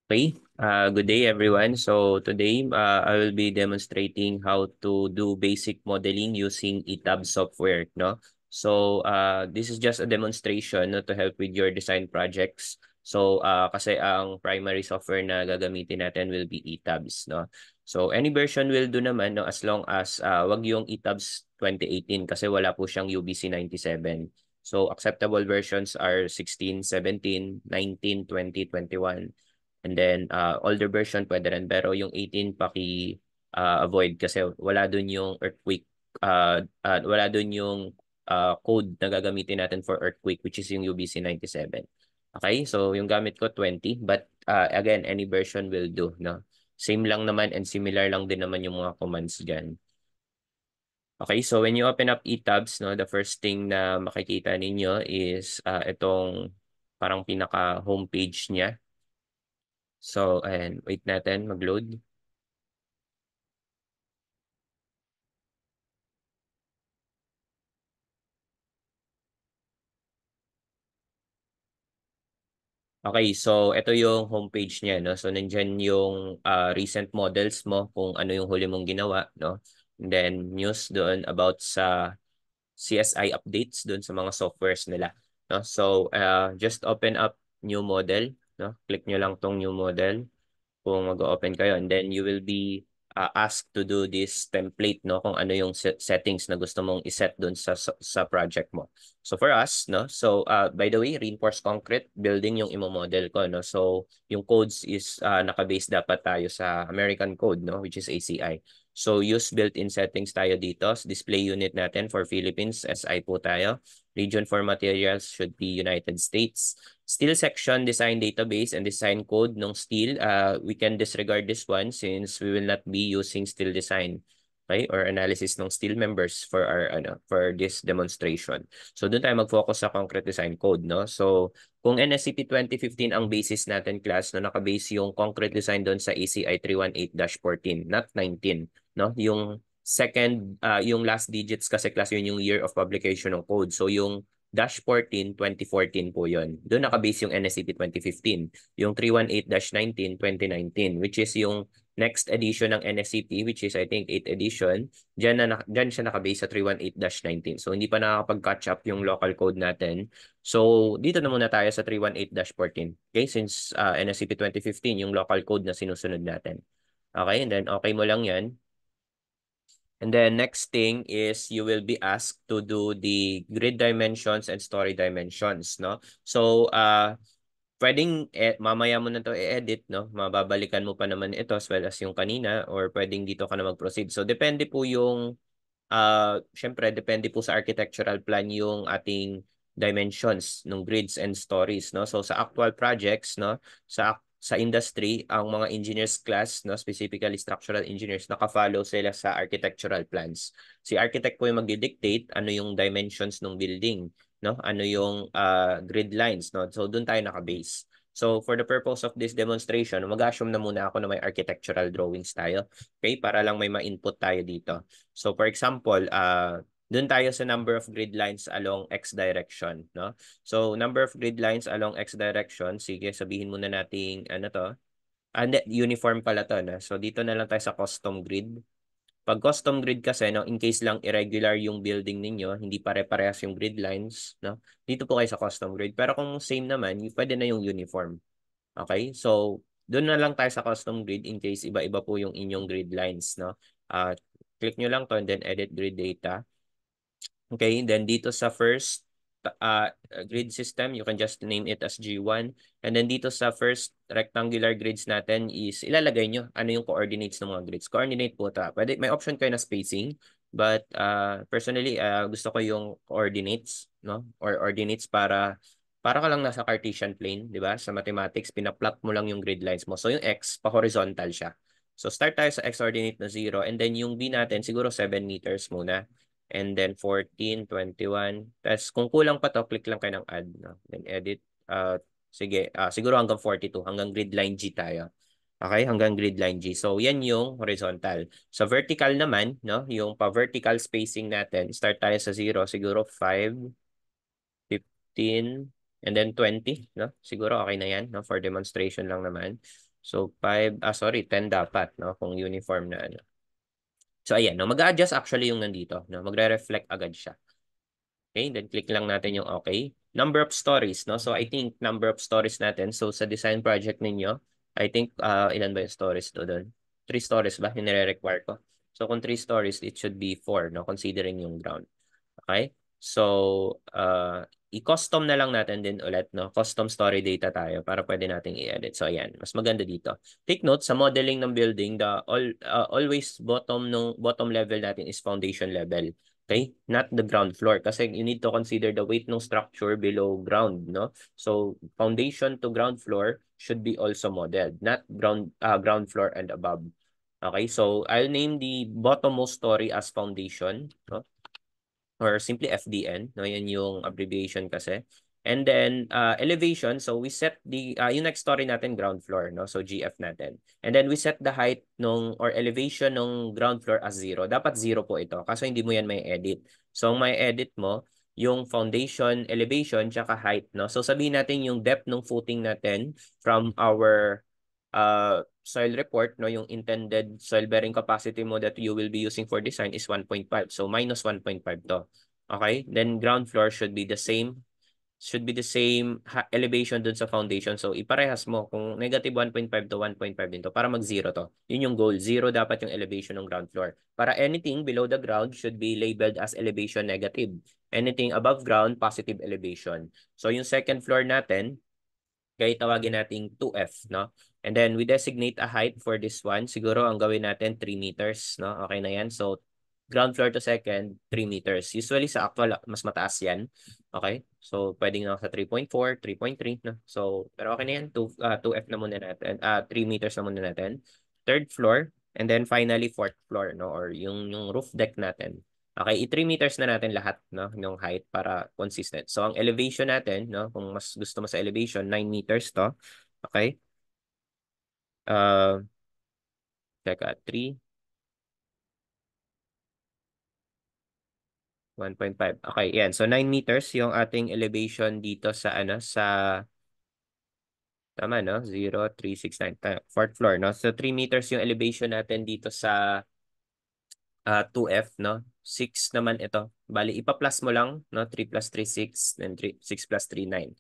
Okay, good day everyone. So today I will be demonstrating how to do basic modeling using ETAB software, no? So this is just a demonstration, no, to help with your design projects. So kasi ang primary software na gagamitin natin will be ETABS, no? So any version will do naman, no, as long as wag yung ETABS 2018 kasi wala po siyang UBC 97. So acceptable versions are 16, 17, 19, 20, 21. And then older version pwede rin pero yung 18 avoid kasi wala dun yung earthquake wala dun yung code na gagamitin natin for earthquake which is yung UBC 97. Okay? So yung gamit ko 20 but again any version will do, no? Same lang naman and similar lang din naman yung mga commands diyan. Okay, so when you open up eTabs, no, the first thing na makikita ninyo is itong parang pinaka homepage niya. So, ayan, wait natin mag-load. Okay, so ito yung homepage niya, no? So, nandyan yung recent models mo, kung ano yung huli mong ginawa, no? And then, news doon about sa CSI updates doon sa mga softwares nila, no? So, just open up new model, no? Click nyo lang tong new model kung mag-open kayo and then you will be asked to do this template, no, kung ano yung settings na gusto mong iset doon sa project mo. So for us, no, so by the way, reinforced concrete building yung imo-model ko, no. So yung codes is naka-base dapat tayo sa American code, no, which is ACI. So use built-in settings tayo dito. Display unit natin for Philippines, SI po tayo. Region for materials should be United States. Steel section, design database, and design code ng steel. We can disregard this one since we will not be using steel design, okay, or analysis ng steel members for our for this demonstration. So doon tayo mag-focus sa concrete design code, no? So kung NSCP 2015 ang basis natin class, no, naka-base yung concrete design doon sa ACI 318-14, not 19, no? Yung second, yung last digits kasi class yun yung year of publication ng code. So yung -14, 2014 po yun. Doon nakabase yung NSCP 2015. Yung 318-19, 2019, which is yung next edition ng NSCP, which is I think 8th edition. Diyan siya nakabase sa 318-19. So hindi pa nakakapag-catch up yung local code natin. So dito na muna tayo sa 318-14. Okay, since NSCP 2015 yung local code na sinusunod natin. Okay, and then okay mo lang yan. And then next thing is you will be asked to do the grid dimensions and story dimensions, no? So, pwedeng mamaya mo na to i-edit, no? Mababalikan mo pa naman ito as well as yung kanina or pwedeng dito ka na mag-proceed. So, depende po yung syempre, depende po sa architectural plan yung ating dimensions ng grids and stories, no? So, sa actual projects, no? Sa industry, ang mga engineers class, no, specifically structural engineers, naka-follow sila sa architectural plans. Si architect po yung mag-dictate ano yung dimensions ng building, no? Ano yung grid lines, no? So, doon tayo naka-base. So, for the purpose of this demonstration, mag-assume na muna ako na may architectural drawings tayo. Okay? Para lang may ma-input tayo dito. So for example, doon tayo sa number of grid lines along X direction, no? So number of grid lines along X direction, sige, sabihin muna nating ano to? Hindi, uniform pala to, no? So dito na lang tayo sa custom grid. Pag custom grid kasi, no, in case lang irregular yung building ninyo, hindi pare-parehas yung grid lines, no? Dito po kayo sa custom grid. Pero kung same naman, pwede na yung uniform. Okay? So, doon na lang tayo sa custom grid in case iba-iba po yung inyong grid lines, no? Uh, click nyo lang to and then edit grid data. Okay, then dito sa first grid system, you can just name it as G1. And then dito sa first rectangular grids natin is ilalagay nyo ano yung coordinates ng mga grids. Coordinate po ito. Pwede, may option kayo na spacing. But personally, gusto ko yung coordinates, no? Or ordinates para ka lang nasa Cartesian plane, di ba? Sa mathematics, pinaplot mo lang yung grid lines mo. So yung X, pa-horizontal siya. So start tayo sa X coordinate na 0. And then yung B natin, siguro 7 meters muna. And then 14, 21. Tapos kung kulang pa to, click lang kayo ng add. No? Then edit. Sige, siguro hanggang 42. Hanggang grid line G tayo. Okay, hanggang grid line G. So, yan yung horizontal. Sa vertical naman, no, yung pa-vertical spacing natin, start tayo sa 0, siguro 5, 15, and then 20, no? Siguro okay na yan, no? For demonstration lang naman. So 5, sorry, 10 dapat, no? Kung uniform na ano. So ayan, no? Mag-a-adjust actually yung nandito, no? Magre-reflect agad siya. Okay, then click lang natin yung okay. Number of stories, no? So I think number of stories natin. So sa design project ninyo, I think ilan ba yung stories doon? 3 stories ba yung nire-require ko? So kung 3 stories, it should be 4, no? Considering yung ground. Okay? So, i-custom na lang natin din ulit, no? Custom story data tayo para pwede nating i-edit. So, ayan. Mas maganda dito. Take note, sa modeling ng building, always bottom level natin is foundation level. Okay? Not the ground floor. Kasi you need to consider the weight ng structure below ground, no? So, foundation to ground floor should be also modeled, not ground floor and above. Okay? So, I'll name the bottommost story as foundation, no? Or simply FDN, no? Yan yung abbreviation kasi. And then elevation, so we set the yung next story natin ground floor, no? So GF natin. And then we set the height nung or elevation ng ground floor as 0. Dapat 0 po ito kasi hindi mo yan may edit. So ang may edit mo yung foundation, elevation, tsaka height, no? So sabihin natin yung depth ng footing natin from our soil report, no, yung intended soil bearing capacity mo that you will be using for design is 1.5. So minus 1.5 to. Okay? Then ground floor should be the same elevation dun sa foundation. So iparehas mo kung negative 1.5 to 1.5 din to para mag-0 to. Yun yung goal. 0 dapat yung elevation ng ground floor. Para anything below the ground should be labeled as elevation negative. Anything above ground, positive elevation. So yung second floor natin, kaya tawagin nating 2F, no? And then we designate a height for this one. Siguro ang gawin natin 3 meters, no? Okay na yan. So ground floor to second, 3 meters. Usually sa actual, mas mataas yan. Okay? So pwedeng na sa 3.4, 3.3, no? So, pero okay na yan. 2F na muna natin. 3 meters na muna natin. Third floor. And then finally, fourth floor, no? Or yung roof deck natin. Okay, i-3 meters na natin lahat, no, yung height para consistent. So ang elevation natin, no, kung mas gusto mo sa elevation, 9 meters to. Okay? Uh, teka, 3, 1.5. Okay, yan. So 9 meters yung ating elevation dito sa ano sa tama, no? 0, 3, 6, 9. Fourth floor, no? So 3 meters yung elevation natin dito sa 2F, no? 6 naman ito. Bali, ipa-plus mo lang, no? 3 plus 3, 6. Then 6 plus 3, 9.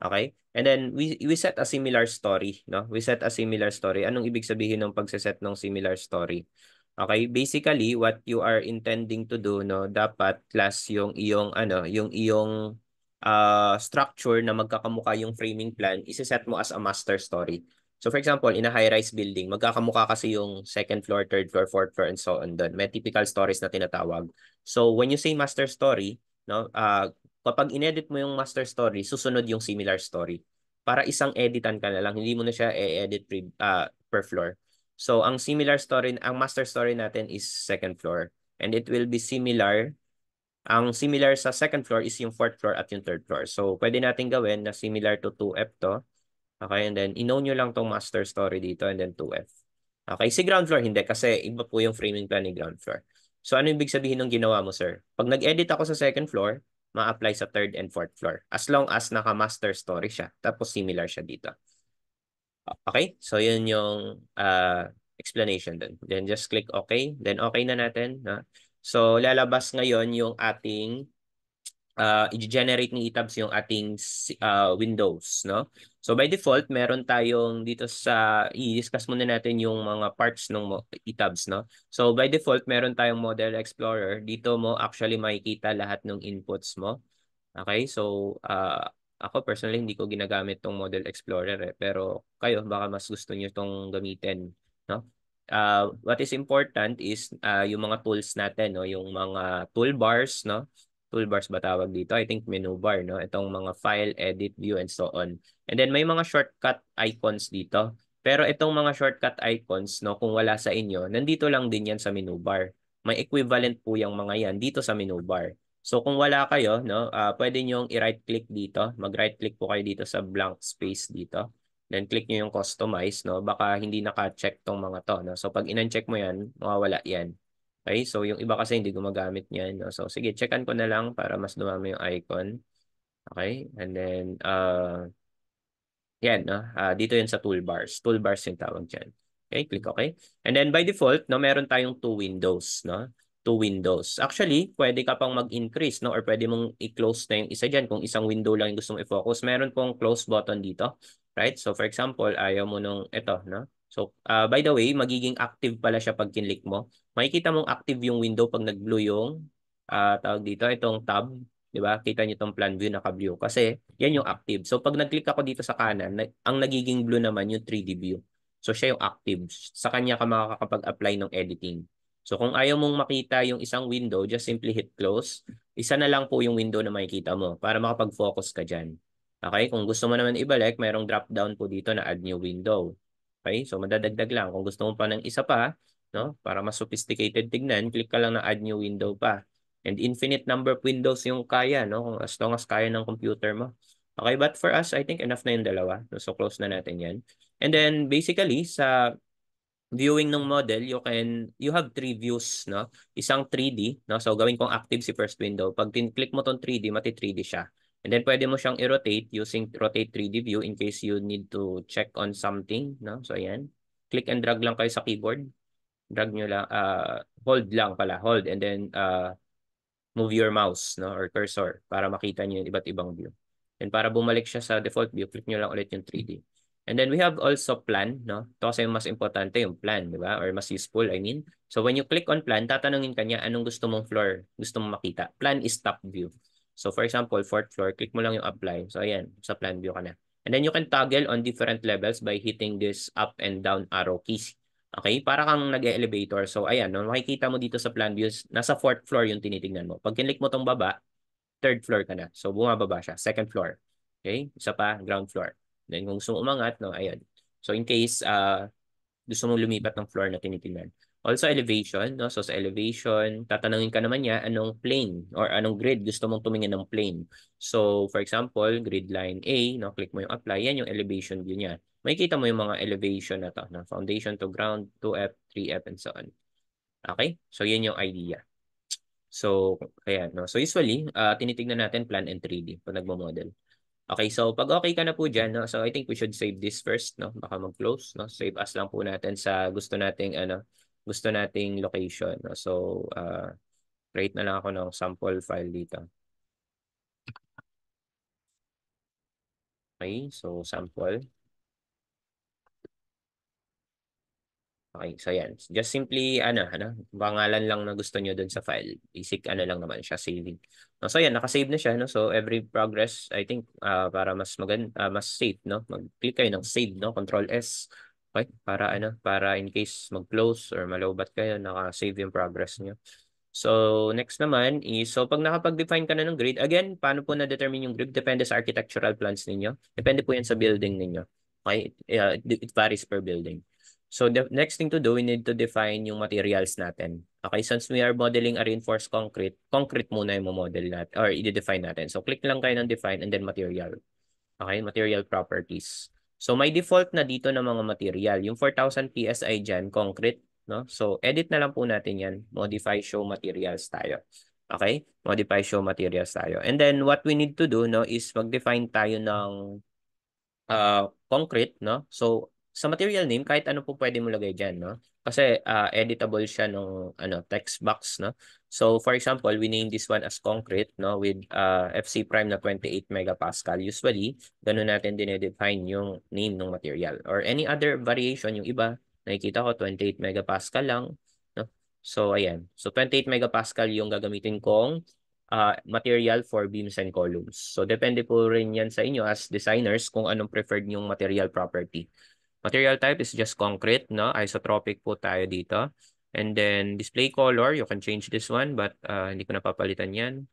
Okay? And then, we set a similar story, no? We set a similar story. Anong ibig sabihin ng pagseset ng similar story? Okay? Basically, what you are intending to do, no? Dapat class yung iyong, yung iyong structure na magkakamukha yung framing plan, isi-set mo as a master story. So for example, in a high-rise building, magkakamukha kasi yung second floor, third floor, fourth floor, and so on doon. May typical stories na tinatawag. So when you say master story, no, kapag inedit mo yung master story, susunod yung similar story. Para isang editan ka na lang, hindi mo na siya i-edit per floor. So ang similar story, ang master story natin is second floor. And it will be similar. Ang similar sa second floor is yung fourth floor at yung third floor. So pwede natin gawin na similar to 2F to. Okay, and then i-know nyo lang tong master story dito and then 2F. Okay, si ground floor hindi kasi iba po yung framing plan ni ground floor. So ano ibig sabihin ng ginawa mo, sir? Pag nag-edit ako sa second floor, ma-apply sa third and fourth floor. As long as naka-master story siya. Tapos similar siya dito. Okay, so yun yung explanation dun. Then just click okay. Then okay na natin. So lalabas ngayon yung ating i-generate ni eTabs yung ating windows, no? So by default, meron tayong dito sa i-discuss muna natin yung mga parts ng eTabs, no? So by default, meron tayong Model Explorer. Dito mo actually makikita lahat ng inputs mo. Okay? So ako personally hindi ko ginagamit tong Model Explorer pero kayo baka mas gusto niyo tong gamitin, no? What is important is yung mga tools natin, no? Yung mga toolbars, no? Toolbars ba tawag dito? I think menu bar, no? Itong mga file, edit, view, and so on. And then may mga shortcut icons dito. Pero itong mga shortcut icons, no, kung wala sa inyo, nandito lang din yan sa menu bar. May equivalent po yung mga yan dito sa menu bar. So kung wala kayo, no, pwede nyo i-right click dito. Mag-right click po kayo dito sa blank space dito. Then click nyo yung customize, no? Baka hindi naka-check tong mga to, no? So pag in-uncheck mo yan, mawawala yan. Okay, so yung iba kasi hindi gumagamit niyan, no? So sige, checkan ko na lang para mas dumami yung icon. Okay, and then Yan, no? Dito yun sa toolbars. Toolbars yung tawag dyan. Okay, click OK. And then by default, no, meron tayong two windows, no? Two windows. Actually, pwede ka pang mag-increase, no? Or pwede mong i-close na yung isa dyan kung isang window lang yung gusto mong i-focus. Meron pong close button dito, right? So for example, ayaw mo nung ito, no? So by the way, magiging active pala siya pag kinlik mo. Makikita mong active yung window pag nag-blue yung tawag dito, itong tab. 'Di ba? Kita niyo tong plan view naka-blue kasi yan yung active. So pag nag-click ako dito sa kanan, ang nagiging blue naman yung 3D view. So siya yung active. Sa kanya ka makakapag-apply ng editing. So kung ayaw mong makita yung isang window, just simply hit close. Isa na lang po yung window na makikita mo para makapag-focus ka dyan. Okay? Kung gusto mo naman ibalik, mayroong drop down po dito na add new window. Okay? So madadagdag lang. Kung gusto mo pa ng isa pa, no, para mas sophisticated tignan, click ka lang na add new window pa. And infinite number of windows yung kaya, no? As long as kaya ng computer mo. Okay, but for us, I think enough na yung dalawa. So close na natin yan. And then basically, sa viewing ng model, you have three views, no? Isang 3D, no? So gawin kong active si first window. Pag click mo tong 3D, mati 3D siya. And then pwede mo siyang i-rotate using rotate 3D view in case you need to check on something, no? So ayan. Click and drag lang kayo sa keyboard. Drag nyo lang, hold lang pala, hold. And then move your mouse, no, or cursor para makita niyo yung iba't ibang view. And para bumalik siya sa default view, click niyo lang ulit yung 3D. And then we have also plan, no? Ito kasi yung mas importante yung plan, di ba? Or mas useful, I mean. So when you click on plan, tatanungin kanya anong gusto mong floor, gusto mong makita. Plan is top view. So for example, fourth floor, click mo lang yung apply. So ayan, sa plan view ka na. And then you can toggle on different levels by hitting this up and down arrow keys. Okay, para kang nag-elevator. So ayan, no, makikita mo dito sa plan views, nasa fourth floor yung tinitingnan mo. Pag kinlik mo tong baba, third floor ka na. So bumababa siya, second floor. Okay, isa pa, ground floor. Then kung gusto mo umangat, no, ayan. So in case gusto mong lumipat ng floor na tinitingnan. Also elevation, no? So sa elevation, tatanungin ka naman niya anong plane or anong grid gusto mong tumingin ng plane. So for example, grid line A, no, click mo yung apply, yan yung elevation view niya. Makikita mo yung mga elevation na to, no? Foundation to ground, 2F, 3F, and so on. Okay? So yan yung idea. So, kaya, no? So usually, tinitignan natin plan and 3D pag nagmo-model. Okay, so pag okay ka na po dyan, no? So I think we should save this first, no? Baka mag-close, no? Save as lang po natin sa gusto nating location, no? So, create na lang ako ng sample file dito. Okay, so sample. Okay, so yan. Just simply, pangalan lang na gusto nyo dun sa file. Basic, lang naman siya, saving. No, so yan, nakasave na siya, no? So every progress, I think, para mas mas safe, no? Mag-click kayo ng save, no? Control S. Okay, para in case mag-close or malowbat kayo, naka-save yung progress nyo. So, next naman is, so pag nakapag-define ka na ng grid, again, paano po na-determine yung grid? Depende sa architectural plans ninyo. Depende po yan sa building ninyo. Okay? It varies per building. So, the next thing to do, we need to define yung materials natin. Okay? Since we are modeling a reinforced concrete, concrete muna yung model natin or i-define natin. So, click lang kayo ng define and then material. Okay? Material properties. So, may default na dito ng mga material. Yung 4,000 PSI dyan, concrete, no? So, edit na lang po natin yan. Modify show materials tayo. Okay? Modify show materials tayo. And then, what we need to do, no, is mag-define tayo ng concrete, no? So, sa material name, kahit ano po pwede mo lagay dyan, no? Kasi editable siya ng text box, no? So, for example, we name this one as concrete, no? With FC prime na 28 megapascal. Usually, ganun natin dinedefine yung name ng material. Or any other variation, yung iba, nakikita ko 28 megapascal lang, no? So, ayan. So, 28 megapascal yung gagamitin kong material for beams and columns. So, depende po rin yan sa inyo as designers kung anong preferred yung material property. Material type is just concrete, no? Isotropic po tayo dito. And then, display color, you can change this one, but hindi ko napapalitan yan.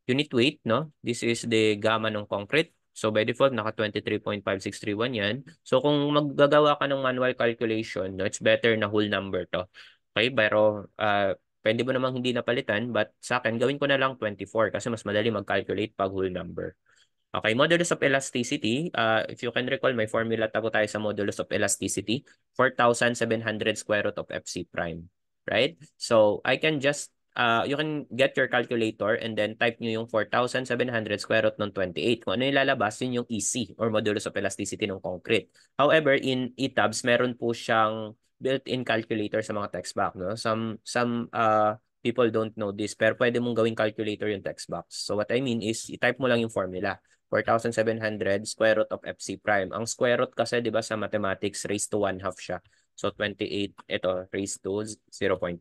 Unit weight, no? This is the gamma ng concrete. So, by default, naka 23.5631 yan. So, kung maggagawa ka ng manual calculation, no, it's better na whole number to. Okay? Pero, pwede mo namang hindi napalitan, but sa akin, gawin ko na lang 24 kasi mas madali mag-calculate pag whole number. Okay, modulus of elasticity. If you can recall, may formula tayo sa modulus of elasticity. 4,700 square root of FC prime. Right? So, I can just you can get your calculator and then type nyo yung 4,700 square root ng 28. Kung ano yung lalabas, yun yung EC or modulus of elasticity ng concrete. However, in ETABS, meron po siyang built-in calculator sa mga text box. No? Some people don't know this, pero pwede mong gawing calculator yung text box. So what I mean is, i-type mo lang yung formula. 4,700 square root of FC prime. Ang square root kasi, di ba, sa mathematics, raised to 1/2 siya. So 28, ito, raised to 0.5.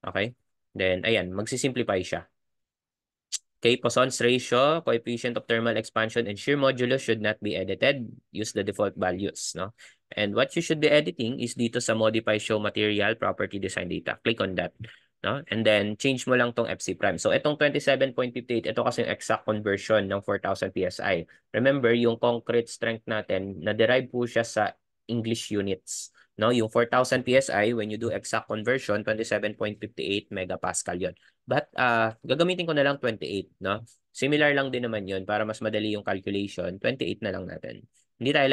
Okay? Then, ayan, magsisimplify siya. Okay, Poisson's ratio, coefficient of thermal expansion, and shear modulus should not be edited. Use the default values, no? And what you should be editing is dito sa modify show material property design data. Click on that, no? And then change mo lang tong FC prime. So itong 27.58, ito kasi yung exact conversion ng 4,000 PSI. Remember, yung concrete strength natin, na-derive po siya sa English units. No, yung 4,000 PSI, when you do exact conversion, 27.58 megapascal yon. But gagamitin ko na lang 28, no? Similar lang din naman 'yon para mas madali yung calculation. 28 na lang natin. Hindi tayo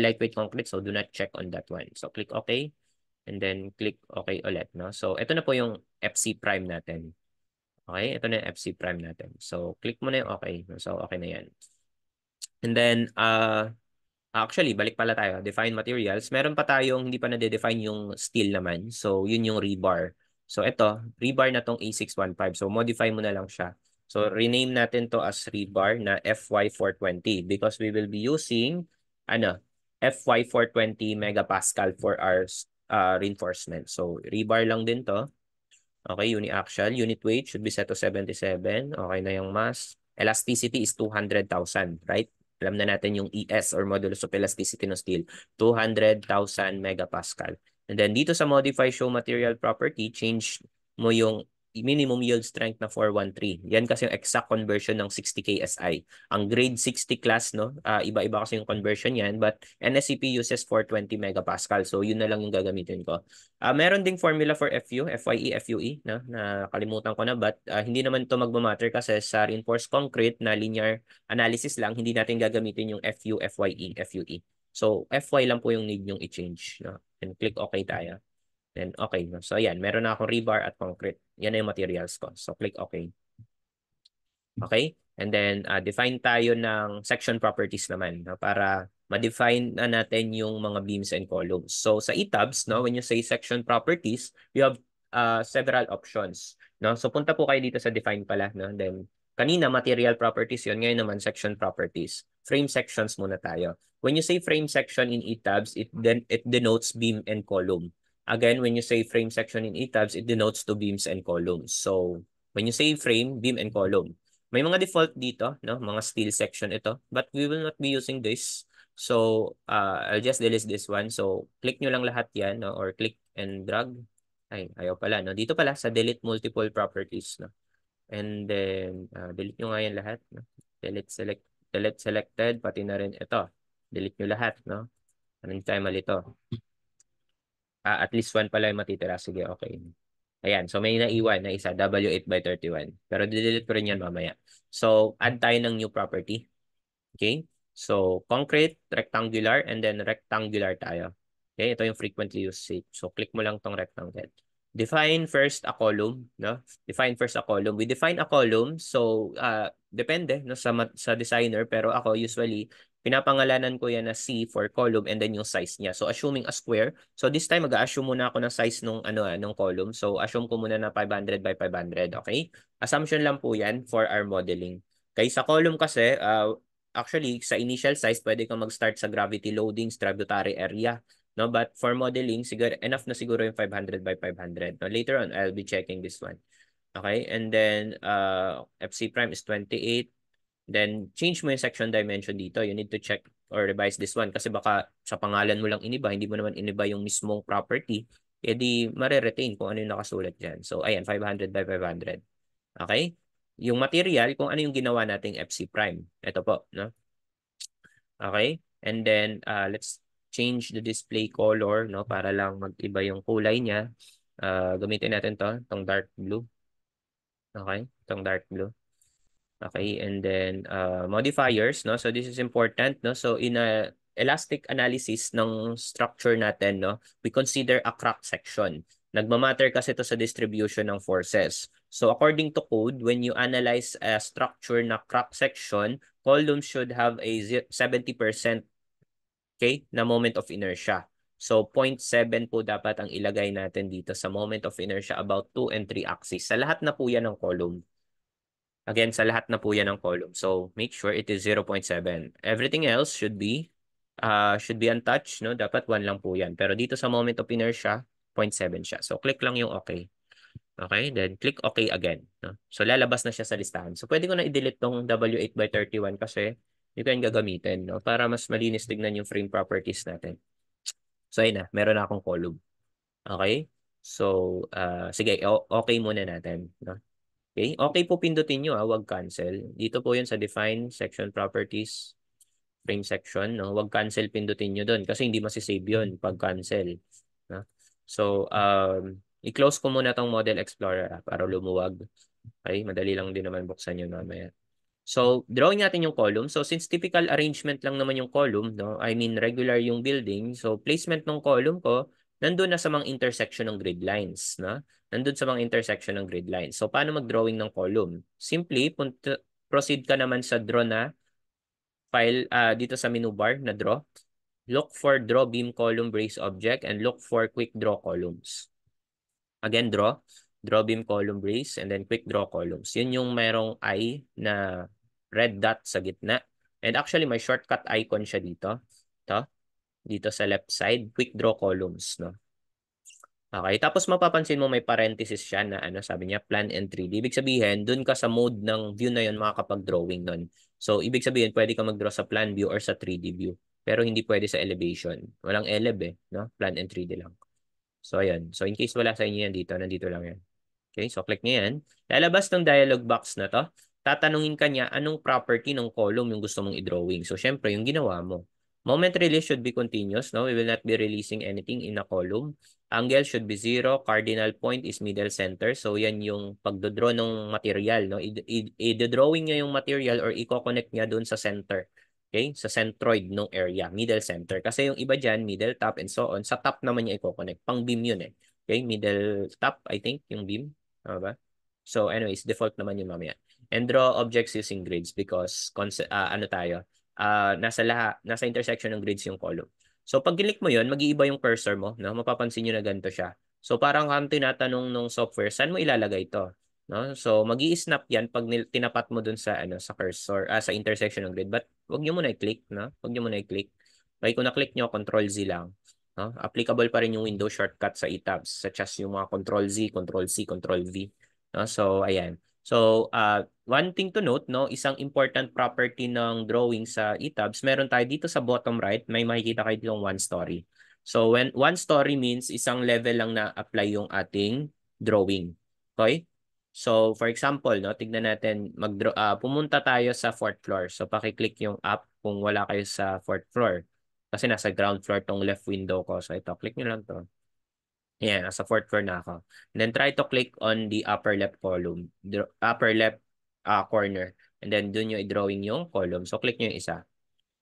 lightweight concrete, so do not check on that one. So click OK and then click OK ulit, no? So ito na po yung FC prime natin. Okay, ito na yung FC prime natin. So click mo na yung OK. So okay na 'yan. And then actually, balik pala tayo. Define materials. Meron pa tayong hindi pa na-define yung steel naman. So, yun yung rebar. So, ito, rebar na tong A615. So, modify mo na lang siya. So, rename natin to as rebar na FY420 because we will be using FY420 megapascal for our reinforcement. So, rebar lang din to. Okay, uniaxial. Unit weight should be set to 77. Okay na yung mass. Elasticity is 200,000, right? Alam na natin yung ES or modulus of elasticity ng steel, 200,000 megapascal. And then dito sa modify show material property, change mo yung minimum yield strength na 413. Yan kasi yung exact conversion ng 60 KSI. Ang grade 60 class, no? Iba-iba kasi yung conversion yan, but NSCP uses 420 megapascal. So yun na lang yung gagamitin ko. Meron ding formula for FU, FYE, FUE, no? Nakalimutan ko na, but hindi naman to magmamatter kasi sa reinforced concrete na linear analysis lang, hindi natin gagamitin yung FU, FYE, FUE. So, FY lang po yung need yung i-change. No? And click OK tayo. Then, okay. No? So, ayan. Meron na akong rebar at concrete. Yan na yung materials ko. So, click OK. Okay? And then, define tayo ng section properties naman no? Para ma-define na natin yung mga beams and columns. So, sa ETABS, no, when you say section properties, you have several options. No? So, punta po kayo dito sa define pala. No? Then, kanina, material properties yun. Ngayon naman, section properties. Frame sections muna tayo. When you say frame section in ETABS, it denotes beam and column. Again, when you say frame section in ETABS, it denotes two beams and columns. So, when you say frame, beam, and column, may mga default dito, no? Mga steel section ito. But we will not be using this. So, I'll just delete this one. So, click nyo lang lahat yan, no? Or click and drag. Ay, ayaw pala, no? Dito pala sa delete multiple properties, no? And then, delete nyo nga yan lahat, no? Delete selected, pati na rin ito. Delete nyo lahat, no? Anong tayo mali ito? At least one pala yung matitira. Sige, okay. Ayan, so may naiwan na isa, W8/31. Pero didelete ko rin yan mamaya. So, add tayo ng new property. Okay? So, concrete, rectangular, and then rectangular tayo. Okay? Ito yung frequently used shape. So, click mo lang tong rectangle. Define first a column, no? Define first a column. We define a column, so depende no sa designer, pero ako usually pinapangalanan ko yan na C for column and then yung size niya. So assuming a square, so this time mag-assume muna ako ng size nung nung column. So assume ko muna na 500 by 500, okay? Assumption lang po yan for our modeling. Okay, sa column kasi actually sa initial size pwede kang mag-start sa gravity loading, tributary area. No, but for modeling, siguro enough na siguro yung 500 by 500. No, later on, I'll be checking this one. Okay, and then FC prime is 28. Then change mo yung section dimension dito. You need to check or revise this one kasi baka sa pangalan mo lang iniba, hindi mo naman iniba yung mismong property, edi mare-retain kung ano yung nakasulat dyan. So, ayan, 500 by 500. Okay? Yung material, kung ano yung ginawa nating FC prime. Ito po, no? Okay? And then, let's change the display color, no? Para lang mag-iba yung kulay niya. Gamitin natin itong dark blue. Okay? Itong dark blue. Okay? And then, modifiers, no? So, this is important, no? So, in a elastic analysis ng structure natin, no? We consider a crack section. Nagmamatter kasi ito sa distribution ng forces. So according to code, when you analyze a structure na crack section, columns should have a 70% okay, na moment of inertia. So 0.7 po dapat ang ilagay natin dito sa moment of inertia about 2 and 3 axis. Sa lahat na po yan ng column. Again, sa lahat na po yan ng column. So make sure it is 0.7. Everything else should be untouched, no? Dapat 1 lang po yan. Pero dito sa moment of inertia, 0.7 siya. So click lang yung okay. Okay, then click okay again. No? So lalabas na siya sa listahan. So pwede ko na i-delete tong W8 by 31 kasi you can gagamitin, no? Para mas malinis tignan yung frame properties natin. So ayun na, meron na akong column. Okay? So sige, okay muna natin, no? Okay? Okay po pindutin nyo, wag cancel. Dito po yun sa define section properties frame section, no? Wag cancel pindutin nyo doon kasi hindi masisave yun pag cancel. No? So i-close ko muna tong Model Explorer para lumuwag. Okay, madali lang din naman buksan yun mamaya. So, drawing natin yung column. So, since typical arrangement lang naman yung column, no? I mean, regular yung building. So, placement ng column ko, nandun na sa mga intersection ng grid lines, no? Nandun sa mga intersection ng grid lines. So, paano mag-drawing ng column? Simply, proceed ka naman sa draw na file dito sa menu bar na draw. Look for draw beam column brace object and look for quick draw columns. Again, draw beam column brace, and then quick draw columns. Yun yung merong eye na red dot sa gitna. And actually, may shortcut icon siya dito. Ito, dito sa left side, quick draw columns, no? Okay, tapos mapapansin mo may parenthesis siya na ano, sabi niya, plan and 3D. Ibig sabihin, dun ka sa mode ng view na yun makakapag-drawing nun. So, ibig sabihin, pwede ka mag-draw sa plan view or sa 3D view. Pero hindi pwede sa elevation. Walang eleb no? Plan and 3D lang. So, ayan. So, in case wala sa inyo yan dito, nandito lang yan. Okay, so click nyo yan. Lalabas ng dialog box na to. Tatanungin ka niya anong property ng column yung gusto mong i-drawing. So, syempre, yung ginawa mo. Moment release should be continuous. No? We will not be releasing anything in a column. Angle should be 0. Cardinal point is middle center. So, yan yung pagdodraw ng material. No? I-drawing niya yung material or i-connect niya dun sa center. Okay? Sa centroid ng area. Middle center. Kasi yung iba dyan, middle, top, and so on. Sa top naman niya i-connect. Pang beam yun Okay? Middle top, I think, yung beam. Tama ba? So anyways, default naman yung mamaya. And draw objects using grids because ano tayo? Nasa intersection ng grids yung column. So pag click mo yun, mag-iiba yung cursor mo, no? Mapapansin niyo na ganito siya. So parang kang tinatanong nung software, saan mo ilalagay ito? No? So magi-snap 'yan pag tinapat mo dun sa sa cursor, sa intersection ng grid. But wag niyo muna i-click, no? Wag niyo muna i-click. Okay, kung na-click niyo, Control Z lang. No? Applicable pa rin yung window shortcut sa e-tabs such as yung mga Control Z, Control C, Control V. No? So, ayan. So, one thing to note, no, isang important property ng drawing sa e-tabs, meron tayo dito sa bottom right, may makikita kayo ditong one story. So, when one story means isang level lang na apply yung ating drawing. Okay? So, for example, no, tignan natin, pumunta tayo sa fourth floor. So, paki-click yung up kung wala kayo sa fourth floor. Kasi nasa ground floor tong left window ko. So ito, click nyo lang to. Ayan, nasa fourth floor na ako. And then try to click on the upper left column, upper left corner. And then dun yung i-drawing yung column. So click nyo yung isa.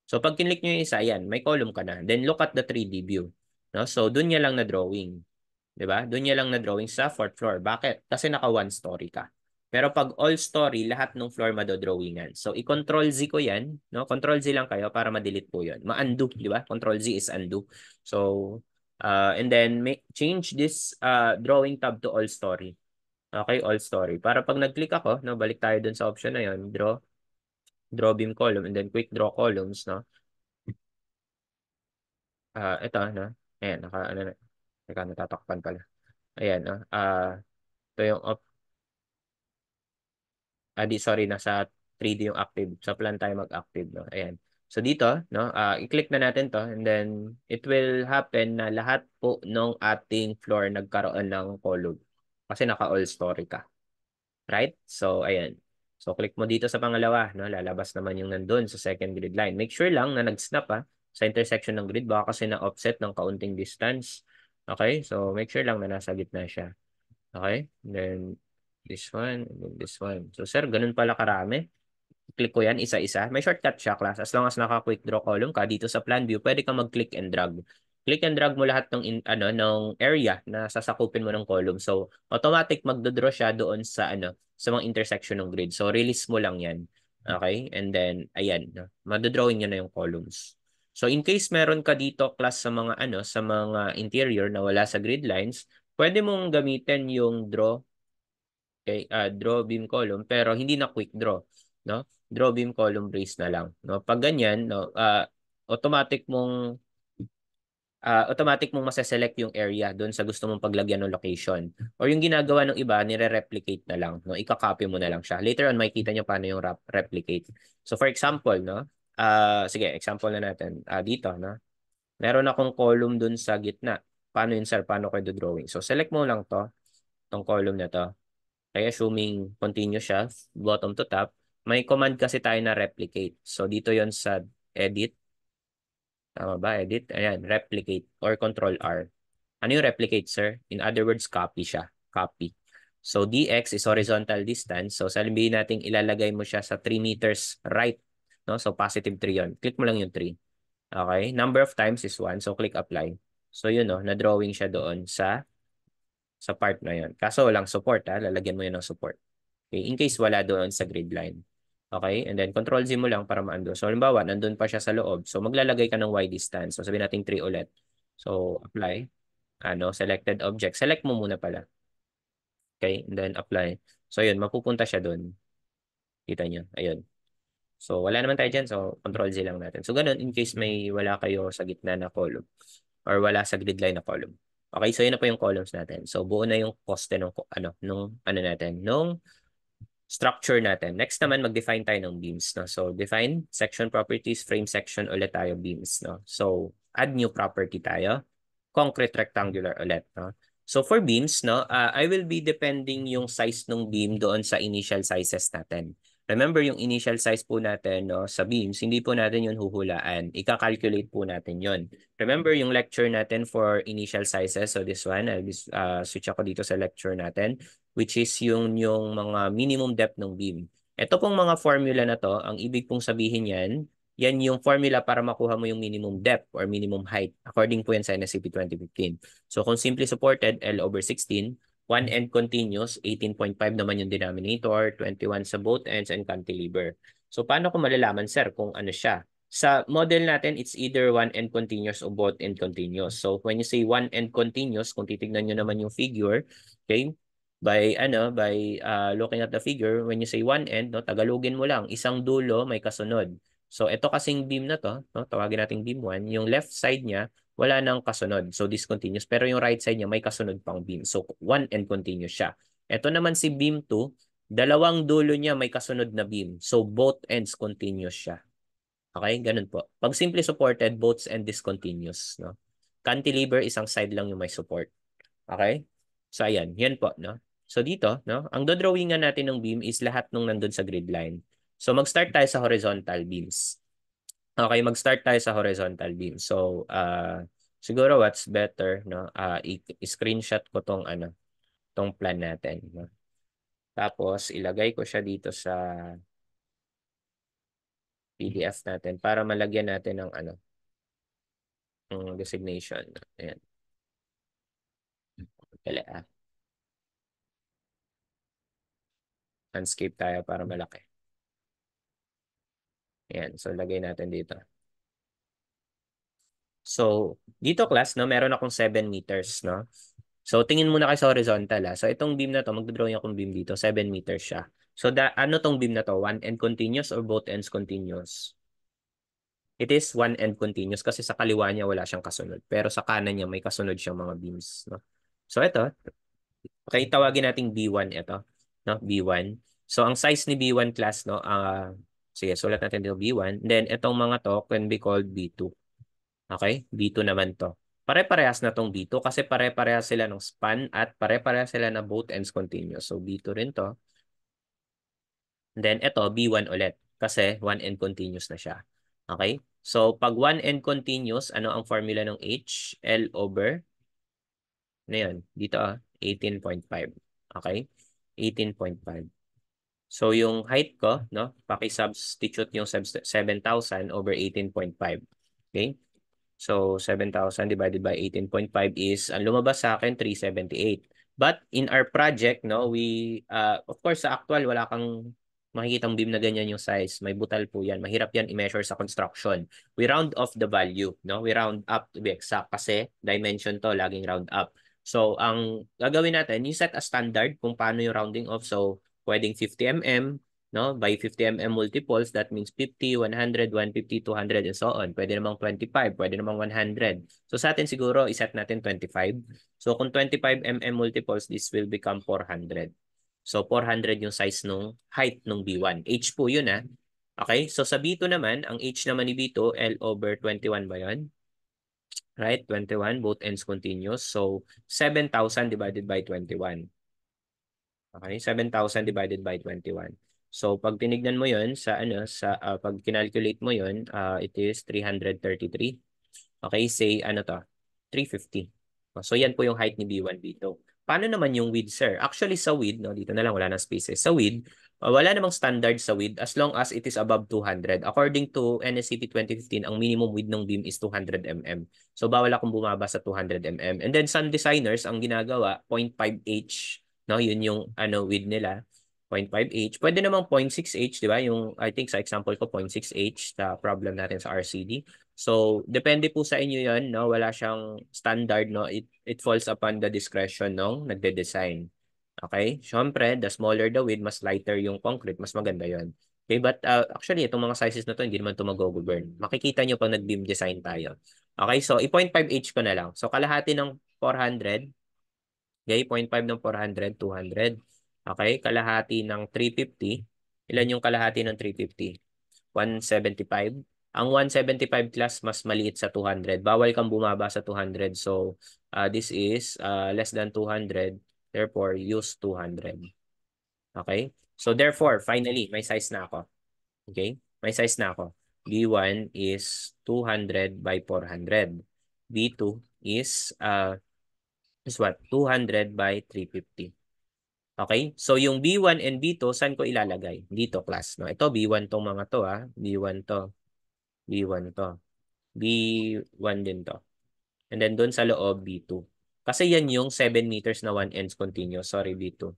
So pag kinlik nyo yung isa, yan, may column ka na. Then look at the 3D view. No? So dun niya lang na drawing. 'Di ba? Doon niya lang na drawing sa fourth floor. Bakit? Kasi naka one story ka. Pero pag all story, lahat ng floor madodrawingan. So i-control Z ko 'yan, no? Control Z lang kayo para ma-delete po 'yon. Ma-undo, 'di ba? Control Z is undo. So and then change this drawing tab to all story. Okay, all story. Para pag nag-click ako, no, balik tayo dun sa option na 'yon, draw beam column and then quick draw columns, no? Ito, no? Ayan, ano na. Teka, natatakpan pala. Ayan, no? Ito yung sorry, nasa 3D yung active. Sa plan tayo mag-active, no? Ayan. So dito, no, i-click na natin to and then it will happen na lahat po ng ating floor nagkaroon ng column. Kasi naka-all story ka. Right? So, ayan. So, click mo dito sa pangalawa, no? Lalabas naman yung nandun sa second grid line. Make sure lang na nag-snap sa intersection ng grid. Baka kasi na-offset ng kaunting distance. Okay? So, make sure lang na nasa gitna siya. Okay? And then, this one, and then this one. So, sir, ganun pala karami. Click ko yan, isa-isa. May shortcut siya, class. As long as naka-quick draw column ka, dito sa plan view, pwede ka mag-click and drag. click and drag mo lahat ng area na sasakupin mo ng column. So, automatic magdodraw siya doon sa sa mga intersection ng grid. So, release mo lang 'yan. Okay? And then ayan, no? Madodrawing niya na yung columns. So, in case meron ka dito class sa mga sa mga interior na wala sa grid lines, pwede mong gamitin yung draw, okay, draw beam column pero hindi na quick draw, no? Draw beam column brace na lang, no? Pag ganyan, no, automatic mong maseselect yung area doon sa gusto mong paglagyan ng location. Or yung ginagawa ng iba, nire-replicate na lang, no? Ika-copy mo na lang siya. Later on, makikita niyo paano yung replicate. So for example, no? Sige, example na natin. Dito, no? Meron akong column doon sa gitna. Paano yun, sir? Paano ko do-drawing? So select mo lang to, tong column na to. Kaya assuming continuous siya, bottom to top, may command kasi tayo na replicate. So dito yon sa edit. Tama ba? Edit. Ayan, replicate or control R. Ano yung replicate, sir? In other words, copy siya. Copy. So dx is horizontal distance. So sabihin natin ilalagay mo siya sa 3 meters right. No? So positive 3 yun. Click mo lang yung 3. Okay? Number of times is 1. So click apply. So yun, no? Na-drawing siya doon sa part na yun. Kaso walang support, ha? Lalagyan mo yun ng support. Okay? In case wala doon sa grid line. Okay? And then control Z mo lang para maando. So halimbawa, nandun pa siya sa loob. So maglalagay ka ng Y distance. So sabihin natin 3 ulit. So apply. Selected object. Select mo muna pala. Okay? And then apply. So yun, mapupunta siya doon. Kita niyo. Ayun. So wala naman tayo dyan. So control Z lang natin. So ganun, in case may wala kayo sa gitna na column or wala sa grid line na column. Okay, so yun na po yung columns natin. So buo na yung poste nung natin, nung structure natin. Next naman, mag-define tayo ng beams. No? So, define section properties, frame section ulit tayo, beams. No? So, add new property tayo. Concrete rectangular ulit. No? So, for beams, no, I will be depending yung size ng beam doon sa initial sizes natin. Remember, yung initial size po natin, no, sa beams, hindi po natin yun huhulaan. Ika-calculate po natin yun. Remember yung lecture natin for initial sizes. So, this one, I'll switch ako dito sa lecture natin, which is yung mga minimum depth ng beam. Ito pong mga formula na to, ang ibig pong sabihin yan yung formula para makuha mo yung minimum depth or minimum height. According po yan sa NSCP 2015. So kung simply supported, L over 16, one end continuous, 18.5 naman yung denominator, 21 sa both ends and cantilever. So paano ko malalaman, sir, kung ano siya? Sa model natin, it's either one end continuous or both end continuous. So when you say one end continuous, kung titignan nyo naman yung figure, okay, by looking at the figure, when you say one end, no, Tagalogin mo lang, isang dulo may kasunod. So ito kasing beam na to, no, tawagin nating beam 1, yung left side niya wala nang kasunod. So discontinuous, pero yung right side niya may kasunod pang beam. So one end continuous siya. Ito naman si beam 2, dalawang dulo niya may kasunod na beam. So both ends continuous siya. Okay, ganun po. Pag simply supported, both ends discontinuous, no. Cantilever, isang side lang yung may support. Okay? So ayan, yan po, no. So dito, no, ang dodrawingan natin ng beam is lahat nung nandun sa grid line. So mag-start tayo sa horizontal beams. Okay, mag-start tayo sa horizontal beam. So siguro what's better, no, i-screenshot ko tong plan natin, no. Tapos ilagay ko siya dito sa PDF natin para malagyan natin ng ng designation. Ayan. Kaya landscape tayo para malaki. Ayan, so lagay natin dito. So, dito class, no, meron akong 7 meters, no? So, tingin muna kayo sa horizontal, ha. So, itong beam na to, magdodrawing akong beam dito, 7 meters siya. So, ano tong beam na to? One end continuous or both ends continuous? It is one end continuous kasi sa kaliwa niya wala siyang kasunod. Pero sa kanan niya may kasunod siyang mga beams, no? So, ito, okay, tawagin nating B1 ito, no? B1. So, ang size ni B1 class, no? Sige, sulat natin dito B1. Then, itong mga to can be called B2. Okay? B2 naman to. Pare-parehas na tong B2 kasi pare-parehas sila ng span at pare-parehas sila na both ends continuous. So B2 rin to. Then ito, B1 ulit kasi one end continuous na siya. Okay? So pag one end continuous, ano ang formula ng H? L over, ano yun? Dito 18.5. Okay? 18.5. So yung height ko, no? Paki-substitute yung 7,000 over 18.5. Okay? So, 7,000 divided by 18.5 is, ang lumabas sa akin, 378. But in our project, no, of course, sa actual, wala kang makikitang beam na ganyan yung size. May butal po yan. Mahirap yan i-measure sa construction. We round off the value, no? We round up to be exact kasi dimension to, laging round up. So, ang gagawin natin, you set a standard kung paano yung rounding off. So, pwedeng 50 mm, no? By 50 mm multiples, that means 50, 100, 150, 200, and so on. Pwede namang 25, pwede namang 100. So sa atin siguro, iset natin 25. So kung 25 mm multiples, this will become 400. So 400 yung size nung height nung B1. H po yun, ah. Okay? So sa B2 naman, ang H naman ni B2, L over 21 ba yun? Right? 21, both ends continuous. So 7,000 divided by 21. Okay, 7,000 divided by 21. So pag tinignan mo 'yon sa pag kinalculate mo 'yon, it is 333. Okay, say ano to? 350. So yan po yung height ni B1, B2. Paano naman yung width, sir? Actually sa width, no, dito na lang wala nang spaces. Sa width, wala namang standard sa width as long as it is above 200. According to NSCP 2015, ang minimum width ng beam is 200 mm. So bawal akong bumaba sa 200 mm. And then some designers ang ginagawa 0.5 H, no? Yun yung width nila. 0.5 H. Pwede namang 0.6 H, di ba? Yung I think sa example ko 0.6 H, the problem natin sa RCD. So, depende po sa inyo 'yon, no? Wala siyang standard, no? It falls upon the discretion ng nagde-design. Okay? Siyempre, the smaller the width, mas lighter yung concrete, mas maganda 'yon. Okay, but actually itong mga sizes na to hindi naman to mag-govern. Makikita nyo pag nag-beam design tayo. Okay, so i-0.5 H ko na lang. So kalahati ng 400, okay, 0.5 ng 400, 200. Okay, kalahati ng 350. Ilan yung kalahati ng 350? 175. Ang 175 class mas maliit sa 200. Bawal kang bumaba sa 200. So, this is less than 200. Therefore, use 200. Okay? So, therefore, finally, may size na ako. Okay? May size na ako. B1 is 200 by 400. B2 is what? 200 by 350. Okay? So, yung B1 and B2, saan ko ilalagay? Dito, class. No? Ito, B1 tong mga to. B1 to. B1 to. B1 din to. And then doon sa loob, B2. Kasi yan yung 7 meters na one ends continuous. Sorry, B2.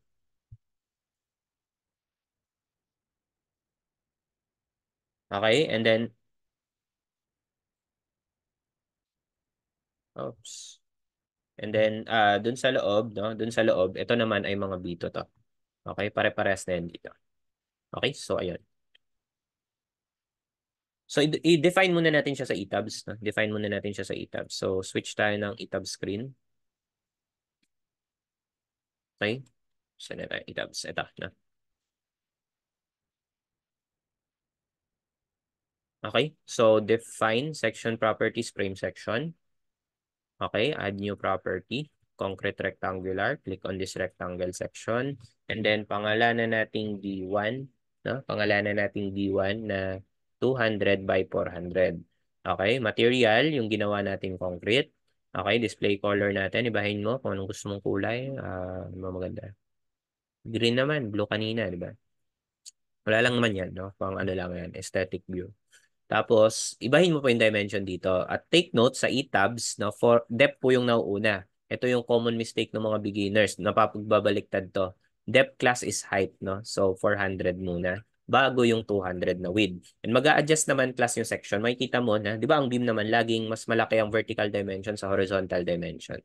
Okay? And then, oops. And then, doon sa loob, no? Doon sa loob, ito naman ay mga B2 to. Okay? Pare-pares na yan dito. Okay? So, ayun. So, i-define muna natin siya sa ETABS. No? Define muna natin siya sa ETABS. So, switch tayo ng ETABS screen. Okay? So, na tayo ETABS. Ito na. Okay? So, define section properties frame section. Okay, add new property, concrete rectangular. Click on this rectangle section. And then, pangalanan nating D1. No? Pangalanan nating D1 na 200 by 400. Okay, material, yung ginawa nating concrete. Okay, display color natin. Ibahin mo kung anong gusto mong kulay. Maganda. Green naman, blue kanina, di ba? Wala lang naman yan, no? Pang ano lang yan, aesthetic view. Tapos, ibahin mo po yung dimension dito. At take note sa e-tabs, no, for depth po yung nauuna. Ito yung common mistake ng mga beginners. Napapagbabaliktad to. Depth class is height, no? So, 400 muna. Bago yung 200 na width. And mag-a-adjust naman class yung section. Makikita mo na, di ba ang beam naman laging mas malaki ang vertical dimension sa horizontal dimension.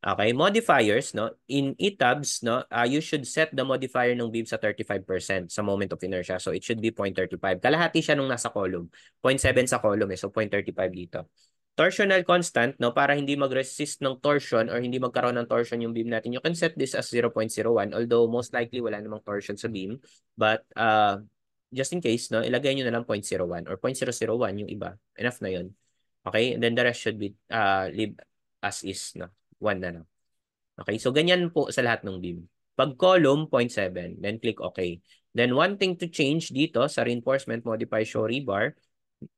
Okay, modifiers, no? In ETABS, no, you should set the modifier ng beam sa 35% sa moment of inertia. So it should be 0.35. Kalahati siya nung nasa column. 0.7 sa column so 0.35 dito. Torsional constant, no, para hindi mag-resist ng torsion or hindi magkaroon ng torsion yung beam natin. You can set this as 0.01 although most likely wala namang torsion sa beam. But just in case, no, ilagay nyo na lang 0.01 or 0.001 yung iba. Enough na yun. Okay? And then the rest should be leave as is, no. 1 na lang. Okay, so ganyan po sa lahat ng beam. Pag column, 0.7, then click OK. Then one thing to change dito sa reinforcement modify show rebar,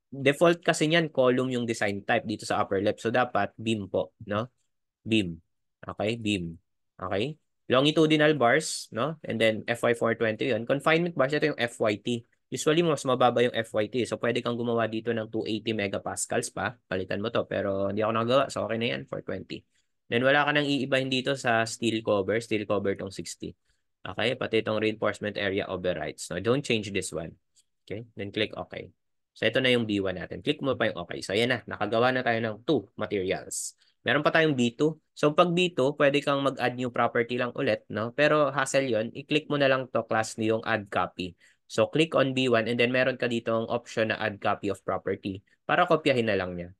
default kasi niyan column yung design type dito sa upper left. So dapat beam po, no? Beam. Okay, beam. Okay? Longitudinal bars, no? And then FY420 yun. Confinement bars, ito yung FYT. Usually, mas mababa yung FYT. So, pwede kang gumawa dito ng 280 megapascals pa. Palitan mo to. Pero hindi ako nagawa. So, okay na yan. 420. Then, wala ka nang iibahin dito sa steel cover. Steel cover tong 60. Okay? Pati itong reinforcement area overrides. No, don't change this one. Okay? Then, click OK. So, ito na yung B1 natin. Click mo pa yung OK. So, ayan na. Nakagawa na tayo ng 2 materials. Meron pa tayong B2. So, pag B2, pwede kang mag-add new property lang ulit. No? Pero, hassle yon, i-click mo na lang to class yung add copy. So, click on B1 and then meron ka dito ang option na add copy of property para kopyahin na lang niya.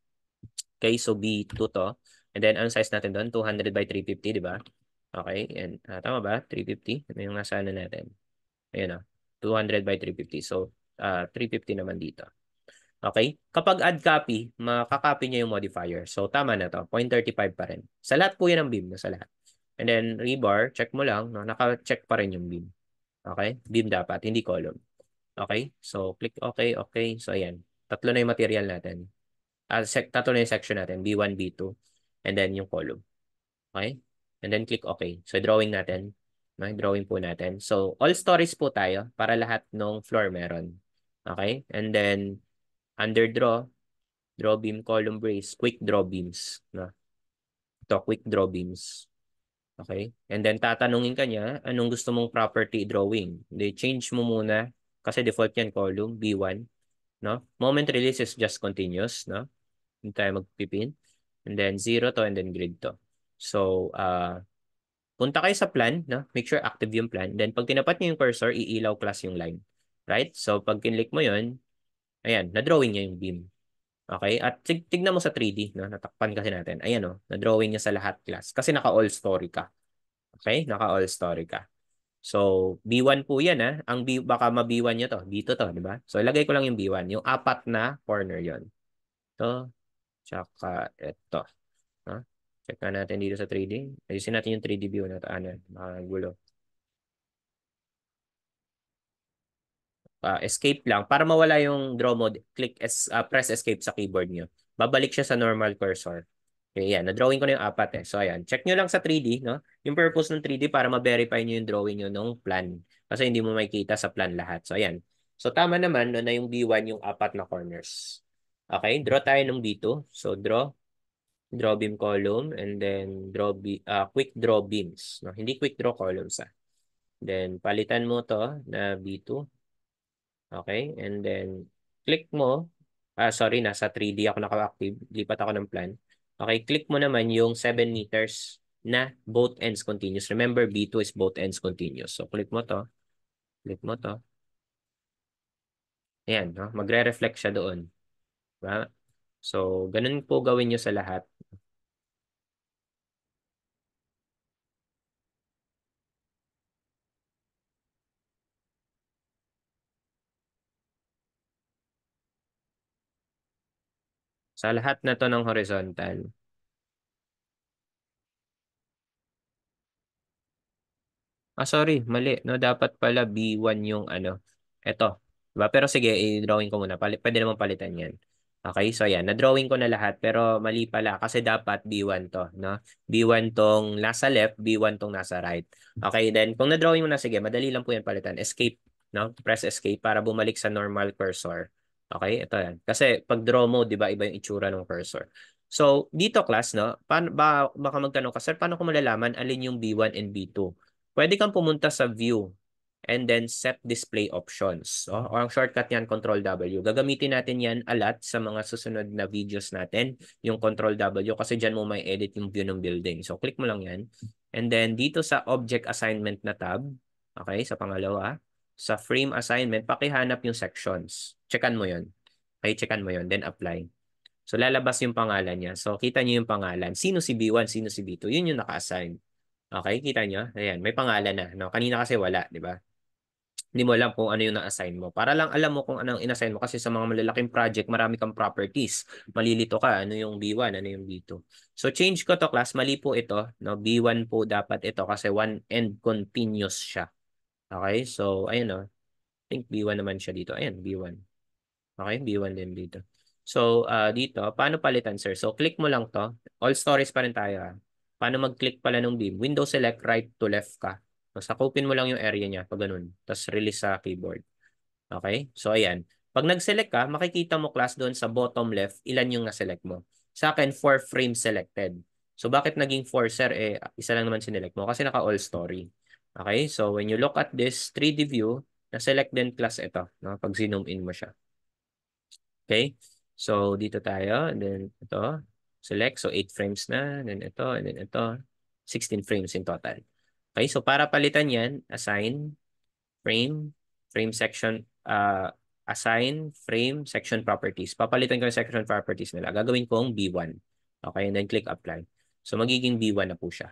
Okay, so B2 to. And then, ang size natin doon, 200 by 350, di ba? Okay, and tama ba? 350? Ano yung nasa ano natin? Ayun o, 200 by 350. So, 350 naman dito. Okay? Kapag add copy, makakopy niya yung modifier. So, tama na to. 0.35 pa rin. Sa lahat po yan ang beam. No? Sa lahat. And then, rebar, check mo lang. No? Naka-check pa rin yung beam. Okay? Beam dapat, hindi column. Okay? So, click okay, okay. So, ayan. Tatlo na yung material natin. Tatlo na yung section natin. B1, B2, and then yung column. Okay? And then click okay. So, drawing natin. Okay? Drawing po natin. So, all stories po tayo para lahat ng floor meron. Okay? And then, under draw beam, column brace, quick draw beams. No? Ito, quick draw beams. Okay? And then, tatanungin ka niya, anong gusto mong property drawing? They change mo muna kasi default yan column, B1. No? Moment release is just continuous, no? Hindi tayo magpipin. And then 0 to and then grid to. So, punta kayo sa plan, no? Make sure active yung plan. Then pag tinapat niyo yung cursor, iilaw class yung line. Right? So, pag kinlik mo yun, ayan, na-drawing niya yung beam. Okay? At tignan mo sa 3D, no? Natakpan kasi natin. Ayan, no? Na-drawing niya sa lahat class. Kasi naka-all story ka. Okay? Naka-all story ka. So, B1 po yan, ha? Baka ma-B1 nyo to. B2 to, di ba? So, ilagay ko lang yung B1. Yung apat na corner yon. Ito, tsaka ito. Ha? Check na natin dito sa 3D. Ayusin natin yung 3D view na ito. Ano, gulo. Escape lang. Para mawala yung draw mode, press escape sa keyboard nyo. Babalik siya sa normal cursor. Okay, yan. Na-drawing ko na yung apat eh. So, ayan. Check nyo lang sa 3D, no? Yung purpose ng 3D para ma-verify nyo yung drawing nyo ng plan. Kasi hindi mo makikita sa plan lahat. So, ayan. So, tama naman no, na yung B1 yung apat na corners. Okay, draw tayo ng B2. So, draw beam column, and then quick draw beams. No? Hindi quick draw columns. Then, palitan mo to na B2. Okay, and then, click mo. Sorry, nasa 3D ako naka-active. Lipat ako ng plan. Okay, click mo naman yung 7 meters na both ends continuous. Remember, B2 is both ends continuous. So, click mo to. Click mo to. Ayan, no? Magre-reflect siya doon. Diba? So, ganun po gawin nyo sa lahat. Sa lahat na to ng horizontal. Sorry, mali. No, dapat pala B1 yung ano. Ito. Diba? Pero sige, i-drawing ko muna. Pwede naman palitan yan. Okay, so yan. Na-drawing ko na lahat pero mali pala kasi dapat B1 to. No? B1 tong nasa left, B1 tong nasa right. Okay, then kung na-drawing mo na, sige, madali lang po yan palitan. Escape. No? Press escape para bumalik sa normal cursor. Okay, ito yan. Kasi pag draw mode, di ba, iba yung itsura ng cursor. So, dito class, no? Baka magtanong ka, sir, paano ko malalaman alin yung B1 and B2? Pwede kang pumunta sa view and then set display options. O ang shortcut niyan, Control W. Gagamitin natin yan a lot sa mga susunod na videos natin, yung Control W, kasi dyan mo may edit yung view ng building. So, click mo lang yan. And then, dito sa Object Assignment na tab, okay, sa pangalawa, sa Frame Assignment, pakihanap yung sections. Checkan mo yun. Okay, checkan mo yun. Then, apply. So, lalabas yung pangalan niya. So, kita niyo yung pangalan. Sino si B1, sino si B2. Yun yung naka-assign. Okay, kita nyo? Ayan, may pangalan na. No? Kanina kasi wala, di ba? Hindi mo alam kung ano yung na-assign mo. Para lang alam mo kung ano yung in-assign mo kasi sa mga malalaking project, marami kang properties. Malilito ka, ano yung B1, ano yung B2. So change ko to class, mali po ito. No? B1 po dapat ito kasi one end continuous siya. Okay, so ayun no. I think B1 naman siya dito. Ayan, B1. Okay, B1 din dito. So, dito, paano palitan, sir? So, click mo lang to. All stories pa rin tayo. Paano mag-click pala ng beam? Windows select right to left ka. So, sakupin mo lang yung area niya pag ganun. Tapos, release sa keyboard. Okay? So, ayan. Pag nag-select ka, makikita mo class doon sa bottom left, ilan yung na-select mo. Sa akin, 4 frames selected. So, bakit naging 4, sir? Eh, isa lang naman sinelect mo kasi naka-all story. Okay? So, when you look at this 3D view, na-select din class ito. No? Pag zoom in mo siya. Okay? So, dito tayo. And then, ito. Select. So, 8 frames na. And then, ito. And then, ito. 16 frames in total. Okay? So, para palitan yan, assign frame, frame section, assign, frame, section properties. Papalitan ko yung section properties nila. Gagawin kong B1. Okay, and then click apply. So, magiging B1 na po siya.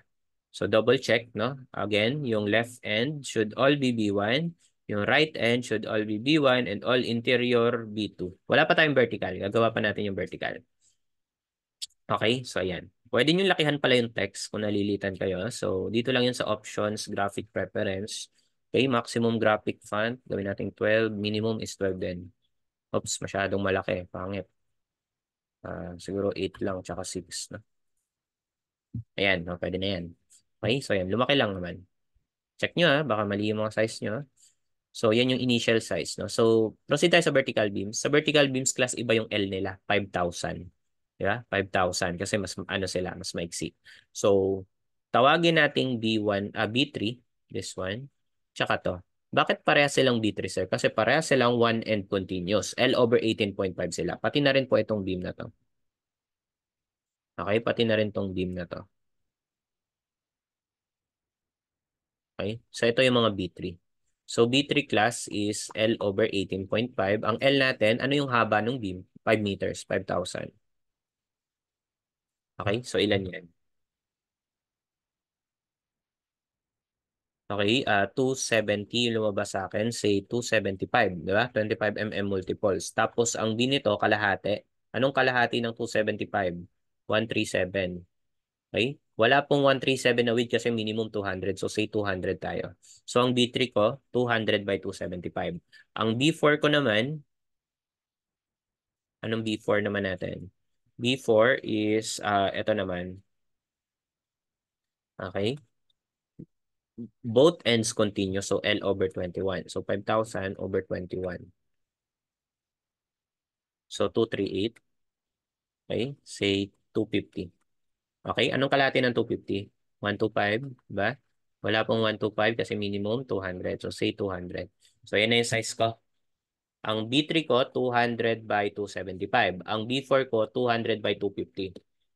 So, double check, no? Again, yung left end should all be B1. Yung right end should all be B1 and all interior B2. Wala pa tayong vertical. Gagawa pa natin yung vertical. Okay, so ayan. Pwede nyo lakihan pala yung text kung nalilitan kayo. So, dito lang yun sa options, graphic preference. Okay, maximum graphic font. Gawin natin 12. Minimum is 12 din. Oops, masyadong malaki. Pangit. Siguro 8 lang, tsaka 6. No? Ayan, no, pwede na yan. Okay, so ayan. Lumaki lang naman. Check nyo baka mali yung mga size nyo. So, yan yung initial size, no? So, proceed tayo sa vertical beams. Sa vertical beams class, iba yung L nila, 5,000. Di ba? 5,000 kasi mas ano sila, mas maiksi. So, tawagin nating B1, B3, this one, tsaka to. Bakit pareha silang B3, sir? Kasi pareha silang 1 and continuous. L over 18.5 sila. Pati na rin po itong beam na to. Okay? Pati na rin tong beam na to. Okay? So, ito yung mga B3. So, B3 class is L over 18.5. Ang L natin, ano yung haba ng beam? 5 meters, 5,000. Okay? So, ilan yan? Okay, 270 yung lumabas sa akin. Say 275, di ba? 25 multiples. Tapos, ang B nito, kalahati. Anong kalahati ng 275? 137. Okay? Wala pong 137 na width kasi minimum 200. So, say 200 tayo. So, ang B3 ko, 200 by 275. Ang B4 ko naman, anong B4 naman natin? B4 is, ito naman. Okay? Both ends continue. So, L over 21. So, 5,000 over 21. So, 238. Okay? Say 250. Okay? Anong kalahati ng 250? 125, ba? Wala pong 125 kasi minimum 200. So, say 200. So, yan na yung size ko. Ang B3 ko, 200 by 275. Ang B4 ko, 200 by 250.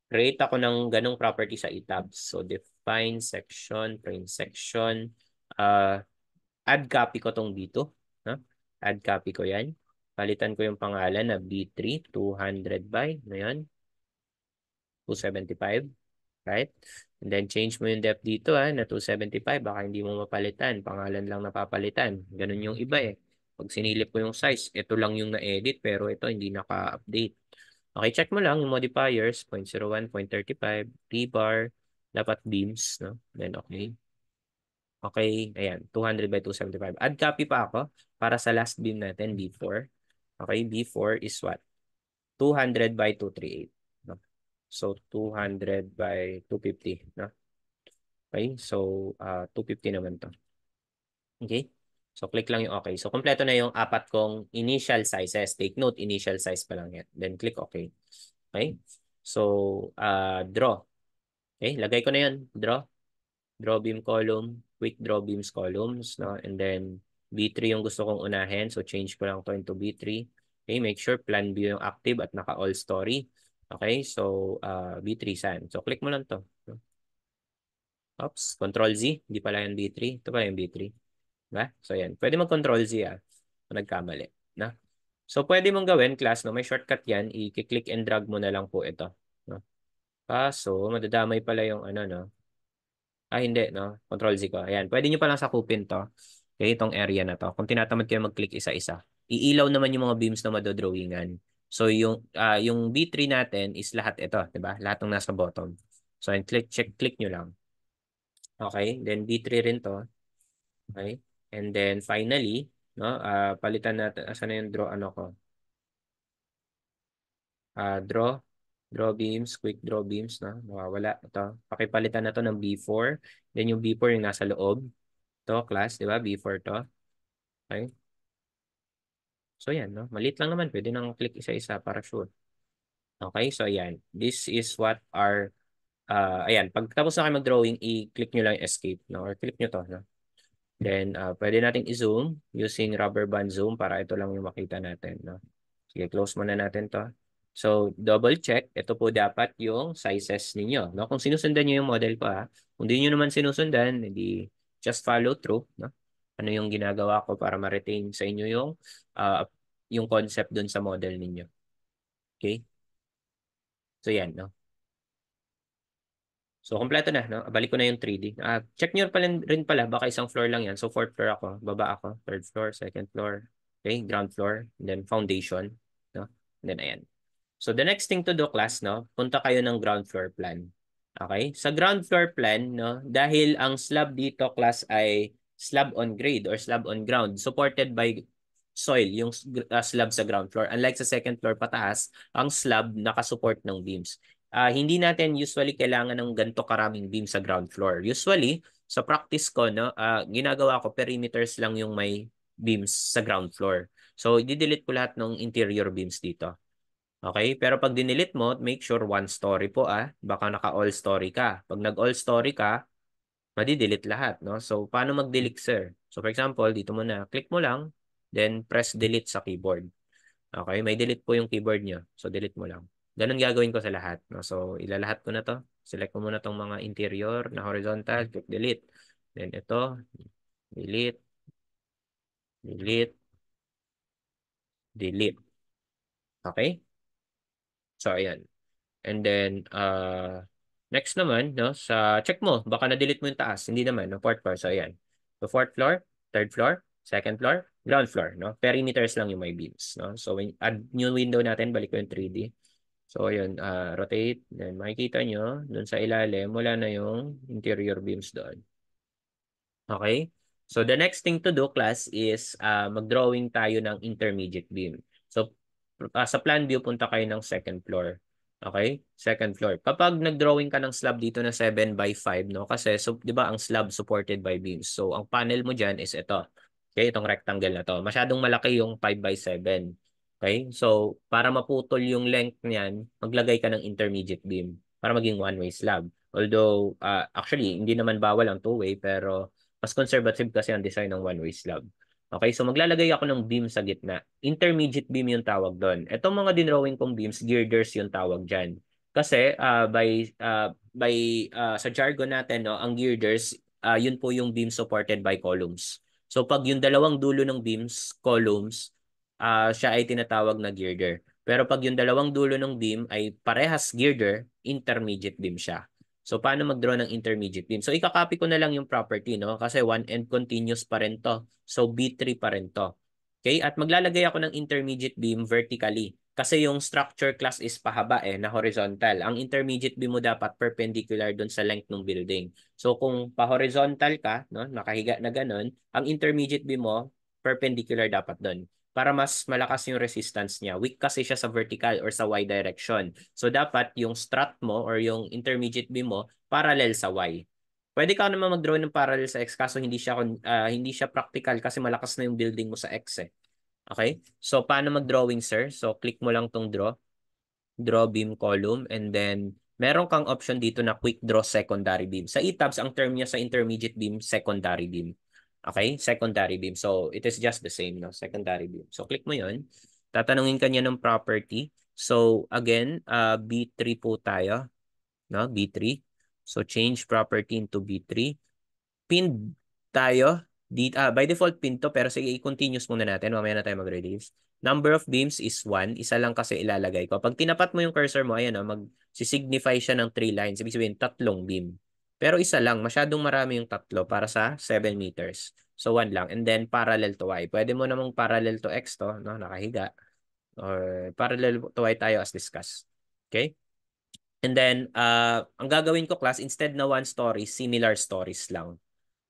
Create ako ng ganong property sa etabs. So, define section, print section. Add copy ko tong B2. No? Add copy ko yan. Palitan ko yung pangalan na B3, 200 by, ano yan? 275. Right? And then change mo yung depth dito na 275. Baka hindi mo mapalitan. Pangalan lang napapalitan. Ganun yung iba eh. Pag sinilip ko yung size, ito lang yung na-edit pero ito hindi naka-update. Okay, check mo lang yung modifiers, 0.01, 0.35, rebar, dapat beams, no? Then okay. Okay, ayan, 200 by 275. Add copy pa ako para sa last beam natin, B4. Okay, B4 is what? 200 by 238. No? So, 200 by 250. No? Okay, so 250 naman to. Okay, so click lang yung okay. So, kompleto na yung apat kong initial sizes. Take note, initial size pa lang yan. Then, click okay. Okay, so draw. Okay, lagay ko na yan. Draw beam column, quick draw beams columns, no? And then B3 yung gusto kong unahin. So change ko lang to into B3. Okay, make sure plan view yung active at naka all story. Okay, so B3 saan? So click mo lang to. Oops, Control Z. Hindi pala yung B3. Ito pa yung B3. Diba? So yan. Pwede mag-Control Z kung nagkamali. Na? So pwede mong gawin, class, no? May shortcut yan. I-click and drag mo na lang po ito. No? Kaso, madadamay pala yung ano, no? Hindi, no? Control Z ko. Ayan. Pwede nyo palang sakupin to. Okay, itong area na to. Kung tinatamad kayo mag-click isa-isa. Iilaw naman yung mga beams na madodrawingan. So, yung B3 natin is lahat ito. Diba? Lahat ng nasa bottom. So, and click nyo lang. Okay, then B3 rin to. Okay. And then, finally, no, palitan natin. Asan na yung draw, ano ko? Draw beams, quick draw beams, no? Nawawala. Ito. Pakipalitan na to ng B4. Then, yung B4 yung nasa loob. To class, di ba? B4 to. Okay. So yan, no? Maliit lang naman. Pwede nang click isa-isa para sure. Okay, so ayan. This is what our, ayan. Pag tapos na kayo mag-drawing, i-click nyo lang yung escape, no? Or click nyo to, no? Then, pwede nating i-zoom using rubber band zoom para ito lang yung makita natin, no? Sige, close muna natin to. So, double check. Ito po dapat yung sizes ninyo, no? Kung sinusundan nyo yung model ko, ha? Kung di nyo naman sinusundan, hindi just follow through, no? Ano yung ginagawa ko para ma-retain sa inyo uh, yung concept dun sa model ninyo. Okay? So, yan, no? So, kompleto na, no? Balik ko na yung 3D. Check nyo pala, rin pala, baka isang floor lang yan. So, fourth floor ako, baba ako, third floor, second floor, okay, ground floor, and then foundation, no? And then, ayan. So, the next thing to do, class, no? Punta kayo ng ground floor plan. Okay? Sa ground floor plan, no? Dahil ang slab dito, class, ay slab on grade or slab on ground, supported by soil, yung slab sa ground floor. Unlike sa second floor pataas, ang slab nakasupport ng beams. Hindi natin usually kailangan ng ganito karaming beam sa ground floor. Usually, sa practice ko, no, ginagawa ko perimeters lang yung may beams sa ground floor. So, i-delete ko lahat ng interior beams dito. Okay? Pero pag dinilit mo, make sure one story po Baka naka-all story ka. Pag nag-all story ka, madi-delete lahat, no? So, paano mag-delete, sir? So, for example, dito mo na, click mo lang, then press delete sa keyboard. Okay? May delete po yung keyboard nyo. So, delete mo lang. Ganun gagawin ko sa lahat, no? So, ilalahat ko na to. Select ko muna tong mga interior na horizontal, click delete. Then ito, delete, delete, delete. Okay? So, ayan. And then, next naman, no, check mo, baka na-delete mo yung taas. Hindi naman, no, fourth floor. So, ayan. So, fourth floor, third floor, second floor, ground floor, no? Perimeters lang yung may beams, no? So, when add new window natin, balik ko yung 3D. So, ayun, rotate. Then, makikita nyo, dun sa ilalim, wala na yung interior beams doon. Okay? So, the next thing to do, class, is mag-drawing tayo ng intermediate beam. So, sa plan view, punta kayo ng second floor. Okay? Second floor. Kapag nag-drawing ka ng slab dito na 7 by 5, no? Kasi, so, di ba, ang slab supported by beams. So, ang panel mo dyan is ito. Okay? Itong rectangle na to. Masyadong malaki yung 5 by 7. Okay? So, para maputol yung length niyan, maglagay ka ng intermediate beam para maging one-way slab. Although, actually, hindi naman bawal ang two-way, pero mas conservative kasi ang design ng one-way slab. Okay, so maglalagay ako ng beam sa gitna. Intermediate beam yung tawag doon. Itong mga dinrawing kong beams, girders yung tawag dyan. Kasi sa jargon natin, no, ang girders, yun po yung beam supported by columns. So pag yung dalawang dulo ng beams, columns, siya ay tinatawag na girder. Pero pag yung dalawang dulo ng beam ay parehas girder, intermediate beam siya. So, paano mag-draw ng intermediate beam? So, ikakopy ko na lang yung property, no? Kasi one end continuous pa rin to. So, B3 pa rin to. Okay? At maglalagay ako ng intermediate beam vertically. Kasi yung structure class is pahaba na horizontal. Ang intermediate beam mo dapat perpendicular dun sa length ng building. So, kung pa-horizontal ka, no? Nakahiga na ganun, ang intermediate beam mo, perpendicular dapat dun para mas malakas yung resistance niya. Weak kasi siya sa vertical or sa Y direction. So dapat yung strut mo or yung intermediate beam mo parallel sa Y. Pwede ka naman mag-draw ng parallel sa X kaso hindi siya practical kasi malakas na yung building mo sa X eh. Okay? So paano mag-drawing, sir? So click mo lang tong draw beam column, and then meron kang option dito na quick draw secondary beam. Sa ETABS, ang term niya sa intermediate beam, secondary beam. Okay? Secondary beam. So, it is just the same, no? Secondary beam. So, click mo yun. Tatanungin ka niya ng property. So, again, B3 po tayo. No? B3. So, change property into B3. Pinned tayo. By default pin to, pero sige, i-continuous muna natin. Mamaya na tayo mag-release. Number of beams is 1. Isa lang kasi ilalagay ko. Pag tinapat mo yung cursor mo, ayan, mag-signify siya ng 3 lines. Ibig sabihin, 3 beam. Pero isa lang. Masyadong marami yung 3 para sa 7 meters. So, 1 lang. And then, parallel to Y. Pwede mo namang parallel to X to, no? Nakahiga. Or parallel to Y tayo as discussed. Okay? And then, ang gagawin ko, class, instead na one story, similar stories lang.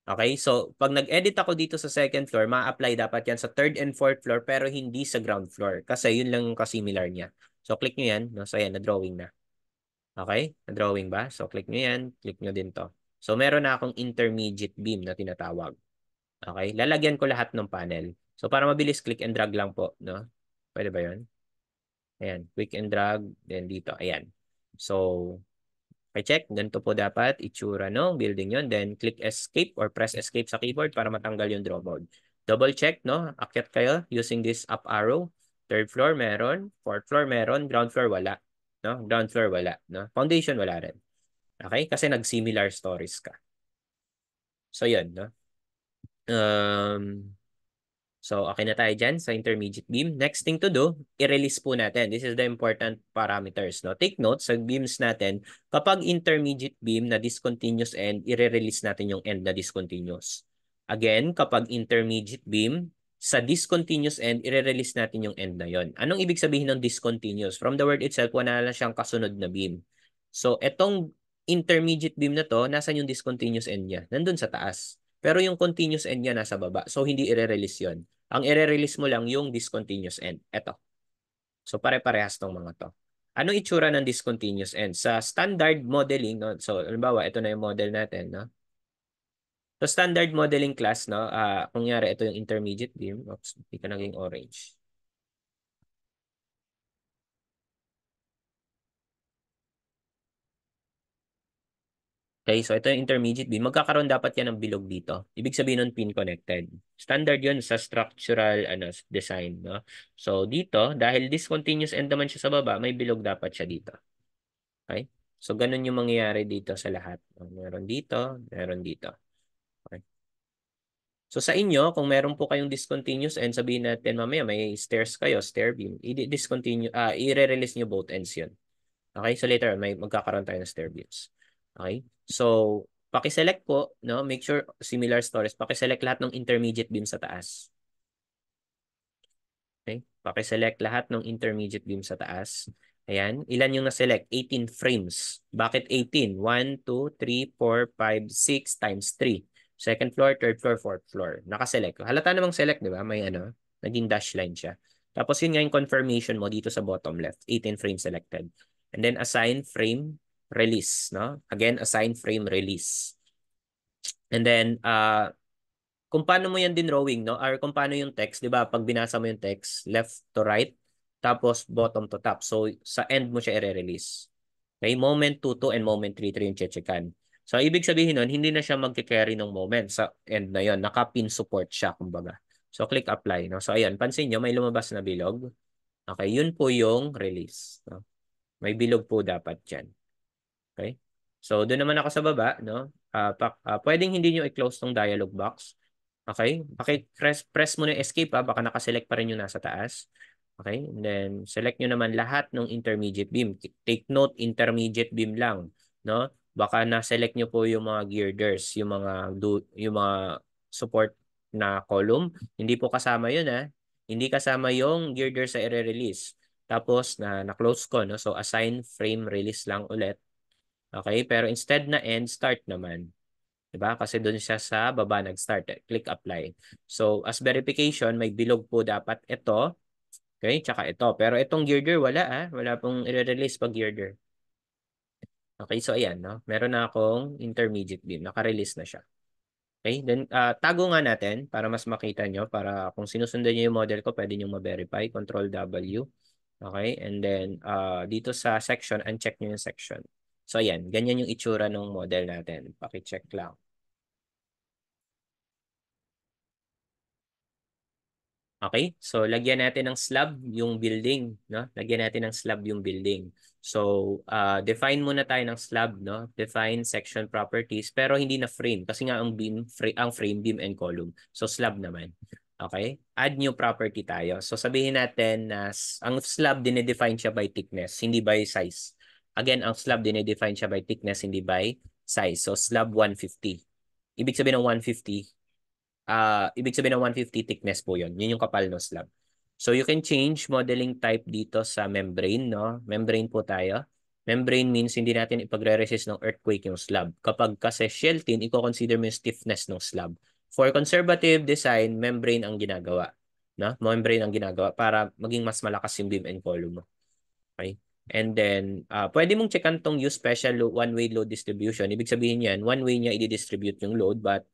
Okay? So, pag nag-edit ako dito sa second floor, ma-apply dapat yan sa third and fourth floor pero hindi sa ground floor kasi yun lang yung kasimilar niya. So, click nyo yan. No? So, yan, na-drawing na. Okay? Na-drawing ba? So, click nyo yan. Click nyo din to. So, meron na akong intermediate beam na tinatawag. Okay? Lalagyan ko lahat ng panel. So para mabilis, click and drag lang po, no? Pwede ba yun? Ayan, click and drag, then dito, ayan. So, check, ganito po dapat itsura no building yon. Then click escape or press escape sa keyboard para matanggal yung draw mode. Double check, no? Akyat kayo using this up arrow. Third floor meron, fourth floor meron, ground floor wala. No? Ground floor wala, no? Foundation wala rin. Okay? Kasi nag-similar stories ka. So, yun, no? Um, So, okay na tayo dyan sa intermediate beam. Next thing to do, i-release po natin. This is the important parameters. No? Take note sa beams natin, kapag intermediate beam na discontinuous end, i-release natin yung end na discontinuous. Again, kapag intermediate beam, sa discontinuous end, i-release natin yung end na yon. Anong ibig sabihin ng discontinuous? From the word itself, wala na siyang kasunod na beam. So, etong intermediate beam na to, nasan yung discontinuous end niya? Nandun sa taas. Pero yung continuous end niya nasa baba. So, hindi i-release yon. Ang i-release mo lang yung discontinuous end. Ito. So, pare-parehas tong mga to. Anong itsura ng discontinuous end? Sa standard modeling, no? So, halimbawa, ito na yung model natin, no? So, standard modeling class, no? Kung nyari, ito yung intermediate beam. Oops, hindi ka naging orange. Okay, so ito yung intermediate beam. Magkakaroon dapat yan ng bilog dito. Ibig sabihin nun pin connected. Standard yun sa structural design. No? So dito, dahil discontinuous end naman siya sa baba, may bilog dapat siya dito. Okay? So ganun yung mangyayari dito sa lahat. Meron dito, meron dito. Okay? So sa inyo, kung meron po kayong discontinuous end, sabihin natin mamaya may stairs kayo, stair beam, i-discontinue, i-release nyo both ends yun. Okay? So later, may magkakaroon tayo ng stair beams. Okay? So, paki-select po, no? Make sure similar stories. Paki-select lahat ng intermediate beam sa taas. Okay? Paki-select lahat ng intermediate beam sa taas. Ayan. Ilan yung na-select? 18 frames. Bakit 18? 1, 2, 3, 4, 5, 6 times 3. Second floor, third floor, fourth floor. Naka-select. Halata namang select, di ba? May naging dash line siya. Tapos yun nga yung confirmation mo dito sa bottom left. 18 frames selected. And then assign frame release, no? Again, assign frame release. And then, kung paano mo yan din drawing, no? Or kung paano yung text, di ba? Pag binasa mo yung text, left to right, tapos bottom to top. So, sa end mo siya i-release. Okay? Moment 2 and moment 3 yung checkan. So, ibig sabihin nun, hindi na siya mag-carry ng moment sa end na yon. Naka-pin support siya, kumbaga. So, click apply. No? So, ayan, pansin nyo, may lumabas na bilog. Okay, yun po yung release. No? May bilog po dapat dyan. Okay? So, doon naman ako sa baba, no? Pwedeng hindi nyo i-close tong dialog box. Okay? Press mo na yung escape, baka nakaselect pa rin yung nasa taas. Okay? And then, select nyo naman lahat ng intermediate beam. Take note, intermediate beam lang. No? Baka na-select nyo po yung mga girders, yung mga support na column. Hindi po kasama yun, ha? Hindi kasama yung girder sa i-release. Tapos, na-close ko, no? So, assign frame release lang ulit. Okay? Pero instead na end, start naman. Diba? Kasi doon siya sa baba nag-start. Click apply. So, as verification, may bilog po dapat ito. Okay? Tsaka ito. Pero itong girder, wala Wala pong i-release pag girder. Okay? So, ayan. No? Meron na akong intermediate beam. Naka-release na siya. Okay? Then, tago nga natin para mas makita nyo. Para kung sinusundan nyo yung model ko, pwede nyo ma-verify. Control W. Okay? And then, dito sa section, uncheck nyo yung section. So, ayan. Ganyan yung itsura ng model natin. Paki-check lang. Okay? So, lagyan natin ng slab yung building, no? Lagyan natin ng slab yung building. So, define muna tayo ng slab, no? Define section properties, pero hindi na frame kasi nga ang frame, beam and column. So, slab naman. Okay? Add new property tayo. So, sabihin natin na ang slab dinedefine siya by thickness, hindi by size. Again, ang slab dinedefine siya by thickness, hindi by size. So, slab 150. Ibig sabihin ng 150, ibig sabihin ng 150 thickness po yun. Yun yung kapal no slab. So you can change modeling type dito sa membrane, no? Membrane po tayo. Membrane means hindi natin ipagre-resist ng earthquake yung slab. Kapag kasi shell tin, i-consider mo yung stiffness ng slab. For conservative design, membrane ang ginagawa. No? Membrane ang ginagawa para maging mas malakas yung beam and column mo. Okay? And then, pwede mong checkan tong use special one-way load distribution. Ibig sabihin yan, one way niya i-distribute yung load, but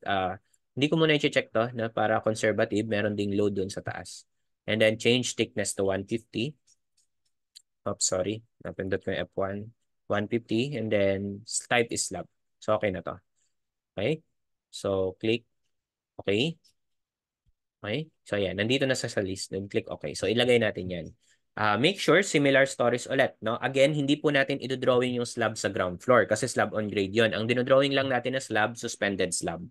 Hindi ko muna i-check to na para conservative, meron ding load dun sa taas. And then change thickness to 150. Oops, sorry. Napindot ko yung F1. 150 and then type is slab. So okay na to. Okay? So click okay. Okay? So yan, nandito na sa list. Then click okay. So ilagay natin yan. Make sure similar stories ulit. No? Again, hindi po natin idodrawing yung slab sa ground floor kasi slab on grade yon. Ang dinodrawing lang natin na slab, suspended slab.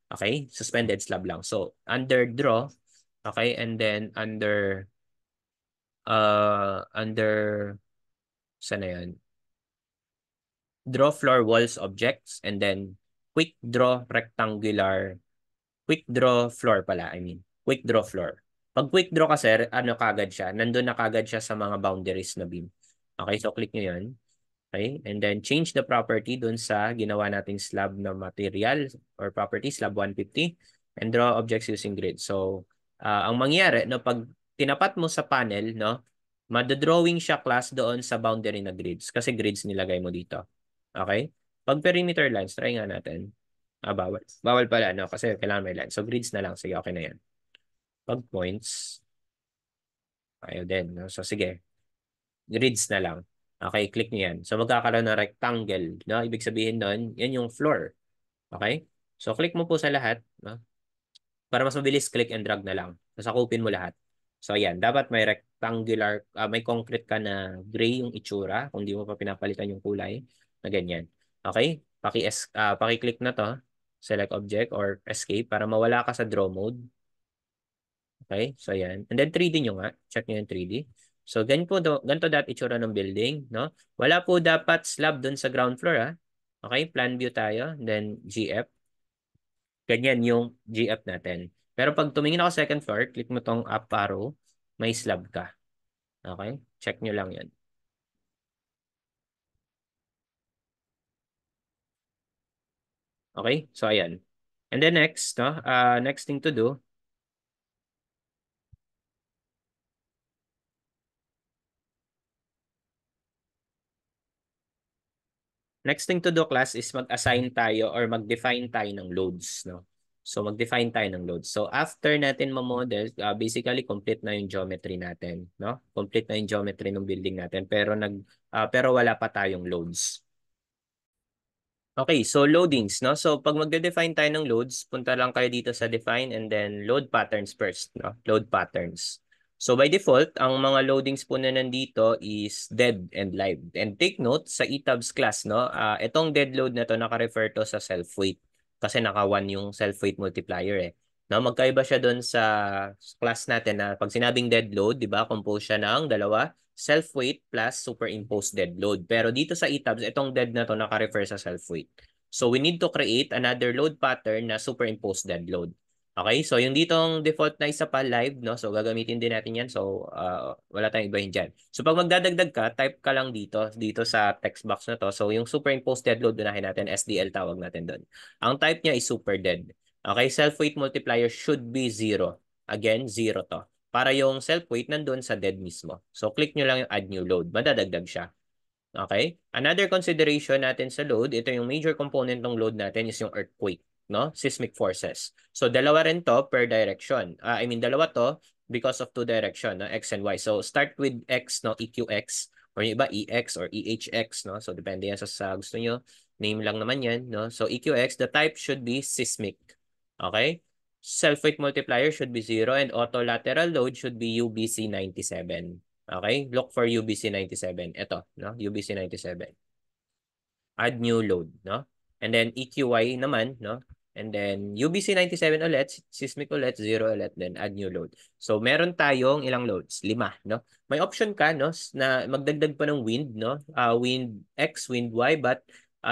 Okay? Suspended slab lang. So under draw, okay? And then under saan na yan? Draw floor walls objects and then quick draw rectangular quick draw floor pala, I mean. Quick draw floor. Pag quick draw kasi, ano kagad siya? Nandun na kagad siya sa mga boundaries na beam. Okay, so click nyo yun. Okay, and then change the property dun sa ginawa nating slab na material or property, slab 150, and draw objects using grid. So, ang mangyari, no, pag tinapat mo sa panel, no, madodrawing siya class doon sa boundary na grids kasi grids nilagay mo dito. Okay? Pag perimeter lines, try nga natin. Bawal. Bawal pala, no? Kasi kailangan may line. So, grids na lang. Sige, okay na yan. Pag points, ayaw din. No? So, sige. Grids na lang. Okay, click nyo yan. So, magkakaroon ng rectangle. No? Ibig sabihin nun, yan yung floor. Okay? So, click mo po sa lahat. No? Para mas mabilis, click and drag na lang. Sasakupin mo lahat. So, ayan. Dapat may rectangular, may concrete ka na gray yung itsura kung di mo pa pinapalitan yung kulay na ganyan. Okay? Paki-click na to. Select object or escape para mawala ka sa draw mode. Okay? So, ayan. And then 3D nyo nga. Check nyo yung 3D. So, ganito dapat itsura ng building. No? Wala po dapat slab dun sa ground floor. Ha? Okay? Plan view tayo. Then, GF. Ganyan yung GF natin. Pero pag tumingin ako second floor, click mo tong up arrow, may slab ka. Okay? Check nyo lang yan. Okay? So, ayan. And then next, no? Next thing to do, next thing to do class is mag-assign tayo or mag-define tayo ng loads, no? So mag-define tayo ng loads. So after natin ma-model, basically complete na yung geometry natin, no? Complete na yung geometry ng building natin pero wala pa tayong loads. Okay, so loadings, no? So pag magde-define tayo ng loads, punta lang kayo dito sa define and then load patterns first, no? Load patterns. So by default, ang mga loadings po na nandito is dead and live. And take note sa ETABS class, no? Itong dead load na to naka-refer to sa self-weight kasi naka-1 yung self-weight multiplier eh. No, magkaiba siya doon sa class natin na pag sinabing dead load, 'di ba? Compose siya ng dalawa, self-weight plus superimposed dead load. Pero dito sa ETABS, itong dead na to naka-refer sa self-weight. So we need to create another load pattern na superimposed dead load. Okay, so yung ditong default na isa pa live, no? So gagamitin din natin yan. So wala tayong ibahin dyan. So pag magdadagdag ka, type ka lang dito sa text box na to. So yung superimposed dead load, unahin natin, SDL tawag natin doon. Ang type niya is super dead. Okay, self-weight multiplier should be 0. Again, 0 to. Para yung self-weight nandun sa dead mismo. So click nyo lang yung add new load. Madadagdag siya. Okay? Another consideration natin sa load, ito yung major component ng load natin is yung earthquake, no? Seismic forces. So dalawa rin to per direction. Dalawa to because of two direction, no? X and Y. So start with X, no? EQX or yung iba EX or EHX, no? So depende yan sa gusto nyo. Name lang naman yan, no? So EQX, the type should be seismic. Okay? Self-weight multiplier should be 0 and auto-lateral load should be UBC 97. Okay? Look for UBC 97. Ito, no? UBC 97. Add new load, no? And then EQY naman, no? And then UBC 97 ulit, seismic ulit, 0 ulit, then add new load. So meron tayong ilang loads? 5, no? May option ka, no, na magdagdag pa ng wind, no? Wind X, wind Y, but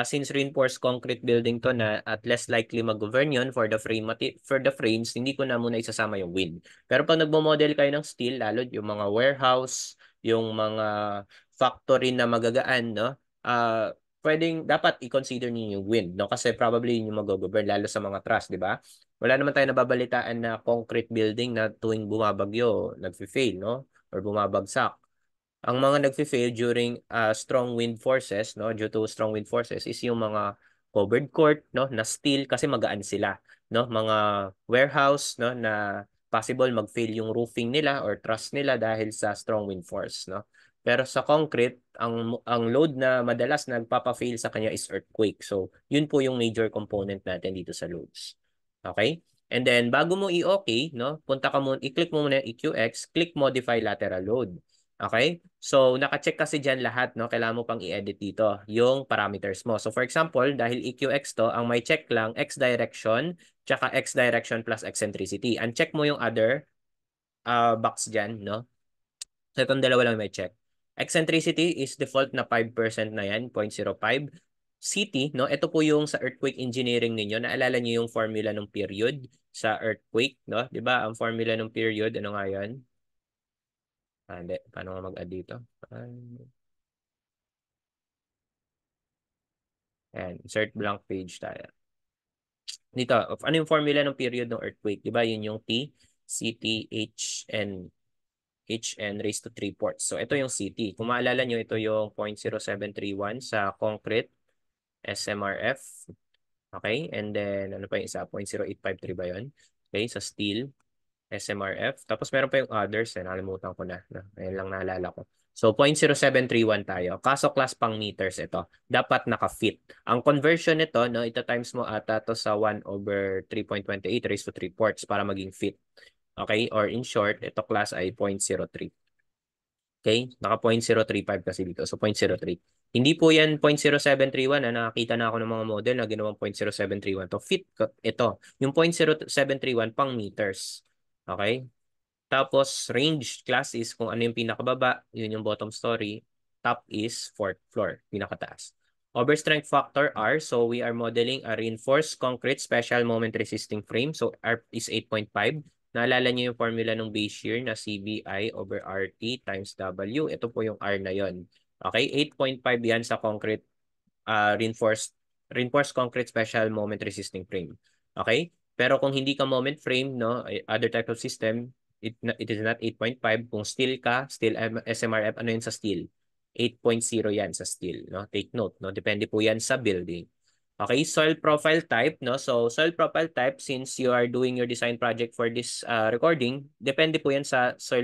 since reinforced concrete building to na at less likely mag-govern yun for the frames, hindi ko na muna isasama yung wind. Pero pag nagmo-model kayo ng steel, lalo yung mga warehouse, yung mga factory na magagaan, no? Dapat i-consider niyo yung wind, no? Kasi probably yun yung mag-govern lalo sa mga truss, di ba? Wala naman tayo nababalitaan na concrete building na tuwing bumabagyo, nagfi-fail, no? Or bumabagsak. Ang mga nagfi-fail during strong wind forces, no, due to strong wind forces is yung mga covered court, no, na steel kasi magaan sila, no, mga warehouse, no, na possible mag-fail yung roofing nila or truss nila dahil sa strong wind force, no. Pero sa concrete, ang load na madalas nagpapa-fail sa kanya is earthquake. So, yun po yung major component natin dito sa loads. Okay? And then bago mo i-okay, no, punta ka muna, i-click mo muna yung EQX, click modify lateral load. Okay? So, naka-check kasi dyan lahat, no? Kailangan mo pang i-edit dito yung parameters mo. So, for example, dahil EQX to, ang may check lang, X direction, tsaka X direction plus eccentricity. Uncheck mo yung other box dyan, no? So, itong dalawa lang may check. Eccentricity is default na 5% na yan, 0.05. CT, no? Ito po yung sa earthquake engineering ninyo. Naalala niyo yung formula ng period sa earthquake, no? 'Di ba? Ang formula ng period, ano nga 'yan? Hindi. Paano nga mag-add dito? Ayan, insert blank page tayo. Dito, ano yung formula ng period ng earthquake? 'Di ba? Yun yung T, CT, Hn raised to 3 ports. So, ito yung CT. Kung maalala nyo, ito yung 0.0731 sa concrete SMRF. Okay? And then, ano pa yung isa? 0.0853 ba yun? Okay, sa steel, SMRF. Tapos meron pa yung others. Nakalimutan ko na. Ayan lang naalala ko. So, 0.0731 tayo. Kaso class pang meters ito. Dapat naka-fit. Ang conversion nito, no, ito times mo ata to sa 1/3.28 raised to 3 ports para maging fit. Okay? Or in short, ito class ay 0.03. Okay? Naka 0.035 kasi dito. So 0.03. Hindi po yan 0.0731 na nakakita na ako ng mga model na ginawang 0.0731. To fit ito. Yung 0.0731 pang meters. Okay? Tapos range class is kung ano yung pinakababa, yun yung bottom story. Top is fourth floor, pinakataas. Overstrength factor R, so we are modeling a reinforced concrete special moment resisting frame. So R is 8.5. Naalala niyo yung formula ng base shear na CBI over RT times W. Ito po yung R na yon. Okay, 8.5 yan sa concrete reinforced concrete special moment resisting frame. Okay? Pero kung hindi ka moment frame, no, other type of system, it is not 8.5. Kung steel ka, steel SMRF, ano yun sa steel? 8.0 yan sa steel, no? Take note, no? Depende po yan sa building. Okay, soil profile type, no? So, soil profile type, since you are doing your design project for this recording, depende po yan sa sa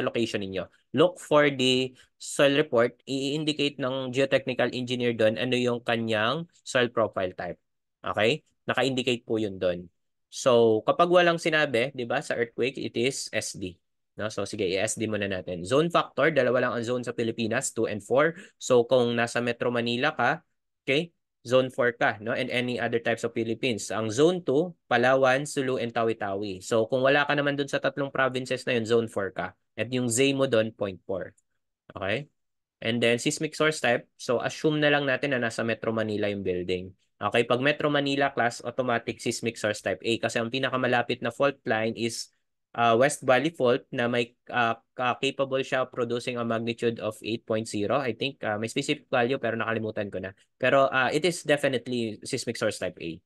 location ninyo. Look for the soil report, i-indicate ng geotechnical engineer doon ano yung kanyang soil profile type. Okay? Naka-indicate po yun doon. So, kapag walang sinabi, 'di ba, sa earthquake, it is SD. No? So, sige, i-SD muna natin. Zone factor, dalawa lang ang zone sa Pilipinas, 2 and 4. So, kung nasa Metro Manila ka, okay, Zone 4 ka, no? And any other types of Philippines. Ang Zone 2, Palawan, Sulu, and Tawi-Tawi. So, kung wala ka naman dun sa tatlong provinces na yun, Zone 4 ka. At yung Z mo dun, 0.4. Okay? And then seismic source type, so assume na lang natin na nasa Metro Manila yung building. Okay, pag Metro Manila class, automatic seismic source type A kasi ang pinakamalapit na fault line is West Valley Fault na may capable siya of producing a magnitude of 8.0. I think may specific value pero nakalimutan ko na. Pero it is definitely seismic source type A.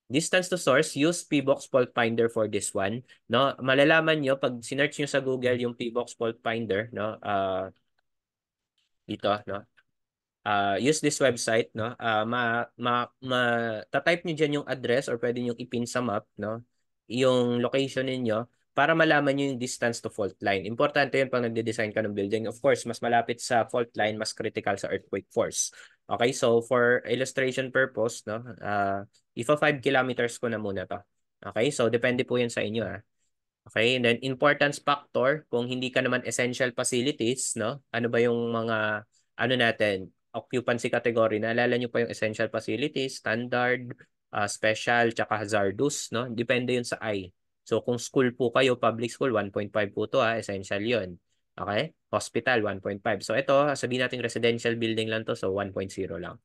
Distance to source, use PBox Fault Finder for this one. No, malalaman nyo pag sinearch nyo sa Google yung PBox Fault Finder, no, dito, no? Use this website, no? Ta-type niyo diyan yung address or pwede niyo ipin sa map, no? Yung location niyo para malaman niyo yung distance to fault line. Importante 'yun pag nagde-design ka ng building. Of course, mas malapit sa fault line, mas critical sa earthquake force. Okay, so for illustration purpose, no? Ifa 5 kilometers ko na muna 'to. Okay, so depende po 'yan sa inyo, ah. Okay, and then importance factor, kung hindi ka naman essential facilities, no? Ano ba yung mga, ano natin, occupancy category? Naalala nyo pa yung essential facilities, standard, special, tsaka hazardous, no? Depende yun sa I. So kung school po kayo, public school, 1.5 po to, essential yun. Okay? Hospital, 1.5. So ito, sabihin natin residential building lang to, so 1.0 lang.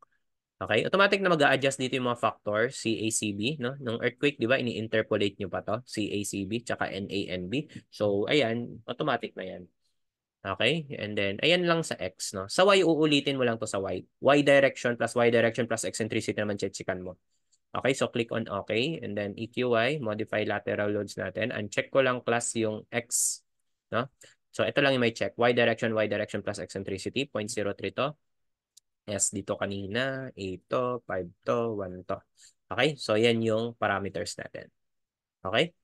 Okay, automatic na mag-a-adjust dito yung mga factor, CACB, no? Nung earthquake, di ba, ini-interpolate nyo pa to, CACB, tsaka NANB. So, ayan, automatic na yan. Okay, and then, ayan lang sa X, no? Sa Y, uulitin mo lang to sa Y. Y direction plus eccentricity naman chechikan mo. Okay, so click on OK, and then EQY, modify lateral loads natin. Uncheck ko lang class yung X, no? So, ito lang yung may check. Y direction plus eccentricity, 0.03 to. Yes, dito kanina, 8 to, 5 to, 1 to. Okay? So, yan yung parameters natin. Okay?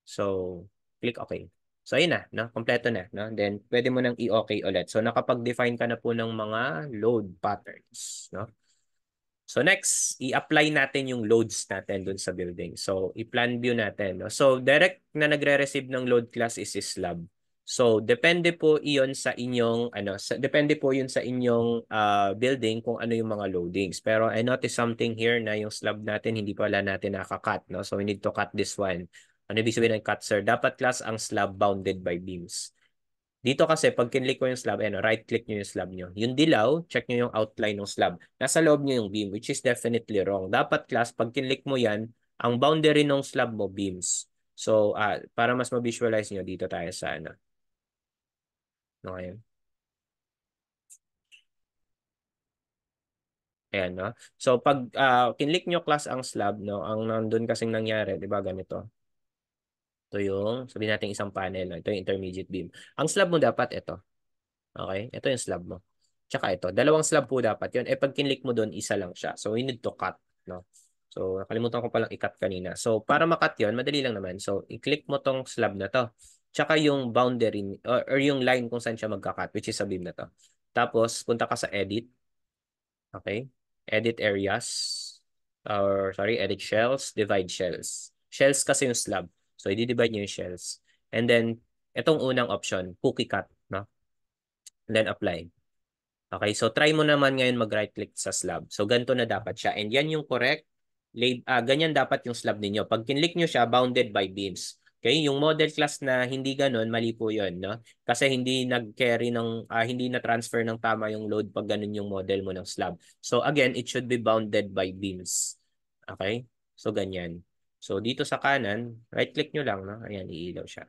So, click OK. So, ayun na, no? Kompleto na, no? Then, pwede mo nang i-OK ulit. So, nakapag-define ka na po ng mga load patterns, no? So next, i-apply natin yung loads natin dun sa building. So i-plan view natin. No? So direct na nagre-receive ng load class is slab. So depende po iyon sa inyong depende po yun sa inyong building kung ano yung mga loadings. Pero I noticed something here na yung slab natin hindi pala natin naka-cut, no? So we need to cut this one. Ano ibig sabihin ng cut, sir? Dapat class ang slab bounded by beams. Dito kasi, pag kinlik ko yung slab, right-click nyo yung slab nyo. Yung dilaw, check nyo yung outline ng slab. Nasa loob nyo yung beam, which is definitely wrong. Dapat, class, pag kinlik mo yan, ang boundary ng slab mo, beams. So, para mas ma-visualize nyo, dito tayo sa ano. Okay. Ayan, no? So, pag kinlik nyo class ang slab, no? Ang nandun kasing nangyari, di ba, ganito. Ito yung, sabihin natin isang panel, no? Ito yung intermediate beam. Ang slab mo dapat, ito. Okay? Ito yung slab mo. Tsaka ito. Dalawang slab po dapat yun. Pag kinlik mo doon, isa lang siya. So, we need to cut. No? So, nakalimutan ko palang i-cut kanina. So, para ma-cut yun, madali lang naman. So, i-click mo tong slab na to. Tsaka yung boundary or yung line kung saan siya magka-cut, which is sa beam na to. Tapos, punta ka sa edit. Okay? Edit areas. Or, sorry, edit shells, divide shells. Shells kasi yung slab. So, i-divide nyo yung shells. And then, itong unang option, cookie cut. No? And then, apply. Okay, so try mo naman ngayon mag-right click sa slab. So ganito na dapat siya. And yan yung correct. Ganyan dapat yung slab ninyo. Pag kinlik nyo siya, bounded by beams. Okay, yung model class na hindi ganun, mali po yun, no? Kasi hindi nag-carry hindi na-transfer ng tama yung load pag ganun yung model mo ng slab. So again, it should be bounded by beams. Okay? So ganyan. So dito sa kanan, right click nyo lang, no? Ayan, iilaw siya.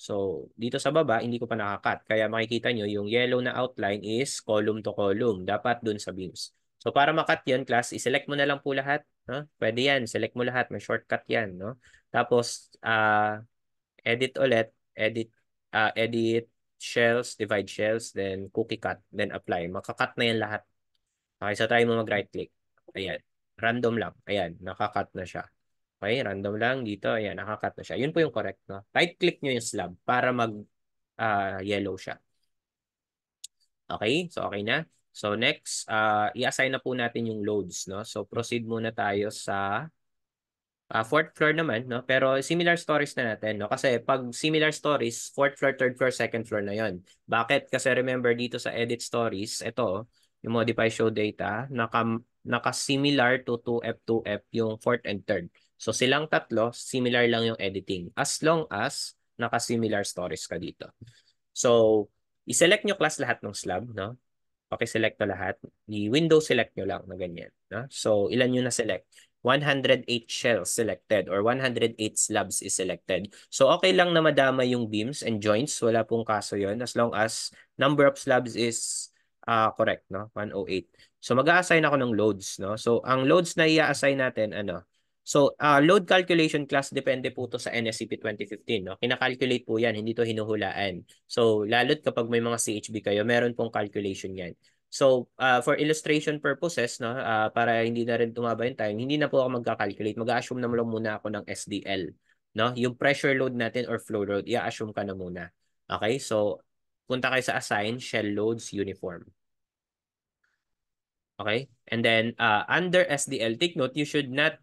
So, dito sa baba, hindi ko pa nakakat. Kaya makikita nyo, yung yellow na outline is column to column. Dapat dun sa beams. So, para makat yan, class, i-select mo na lang po lahat. No? Pwede yan. Select mo lahat. May shortcut yan. No? Tapos, edit ulit. Edit shells, divide shells, then cookie cut, then apply. Makakat na yan lahat. Okay, so try mo mag-right click. Ayan. Random lang. Ayan, nakakat na siya. Okay, random lang dito. Ayan, nakakat na siya. Yun po yung correct. No? Right-click nyo yung slab para mag-yellow siya. Okay, so okay na. So next, i-assign na po natin yung loads. No? So proceed muna tayo sa fourth floor naman. No? Pero similar stories na natin. No? Kasi pag similar stories, fourth floor, third floor, second floor na yon. Bakit? Kasi remember dito sa edit stories, ito, yung modify show data, naka-similar to 2F, 2F yung fourth and third. So silang tatlo, similar lang yung editing. As long as naka-similar stories ka dito. So, i-select nyo class lahat ng slab, no? Paki-select to lahat. I-window select nyo lang na ganyan. No? So, ilan nyo na-select? 108 shells selected or 108 slabs is selected. So, okay lang na madama yung beams and joints. Wala pong kaso yon as long as number of slabs is correct, no? 108. So, mag-a-assign ako ng loads, no? So, ang loads na i-assign natin, ano? So, load calculation class, depende po to sa NSCP 2015, no? Kina-calculate po yan, hindi to hinuhulaan. So, lalo't kapag may mga CHB kayo, meron pong calculation yan. So, for illustration purposes, no, para hindi na rin tumaba yung time, hindi na po ako magka-calculate. Mag-assume na lang muna ako ng SDL. No? Yung pressure load natin or flow load, i-assume ka na muna. Okay? So, punta kayo sa assign, shell loads, uniform. Okay? And then, under SDL, take note, you should not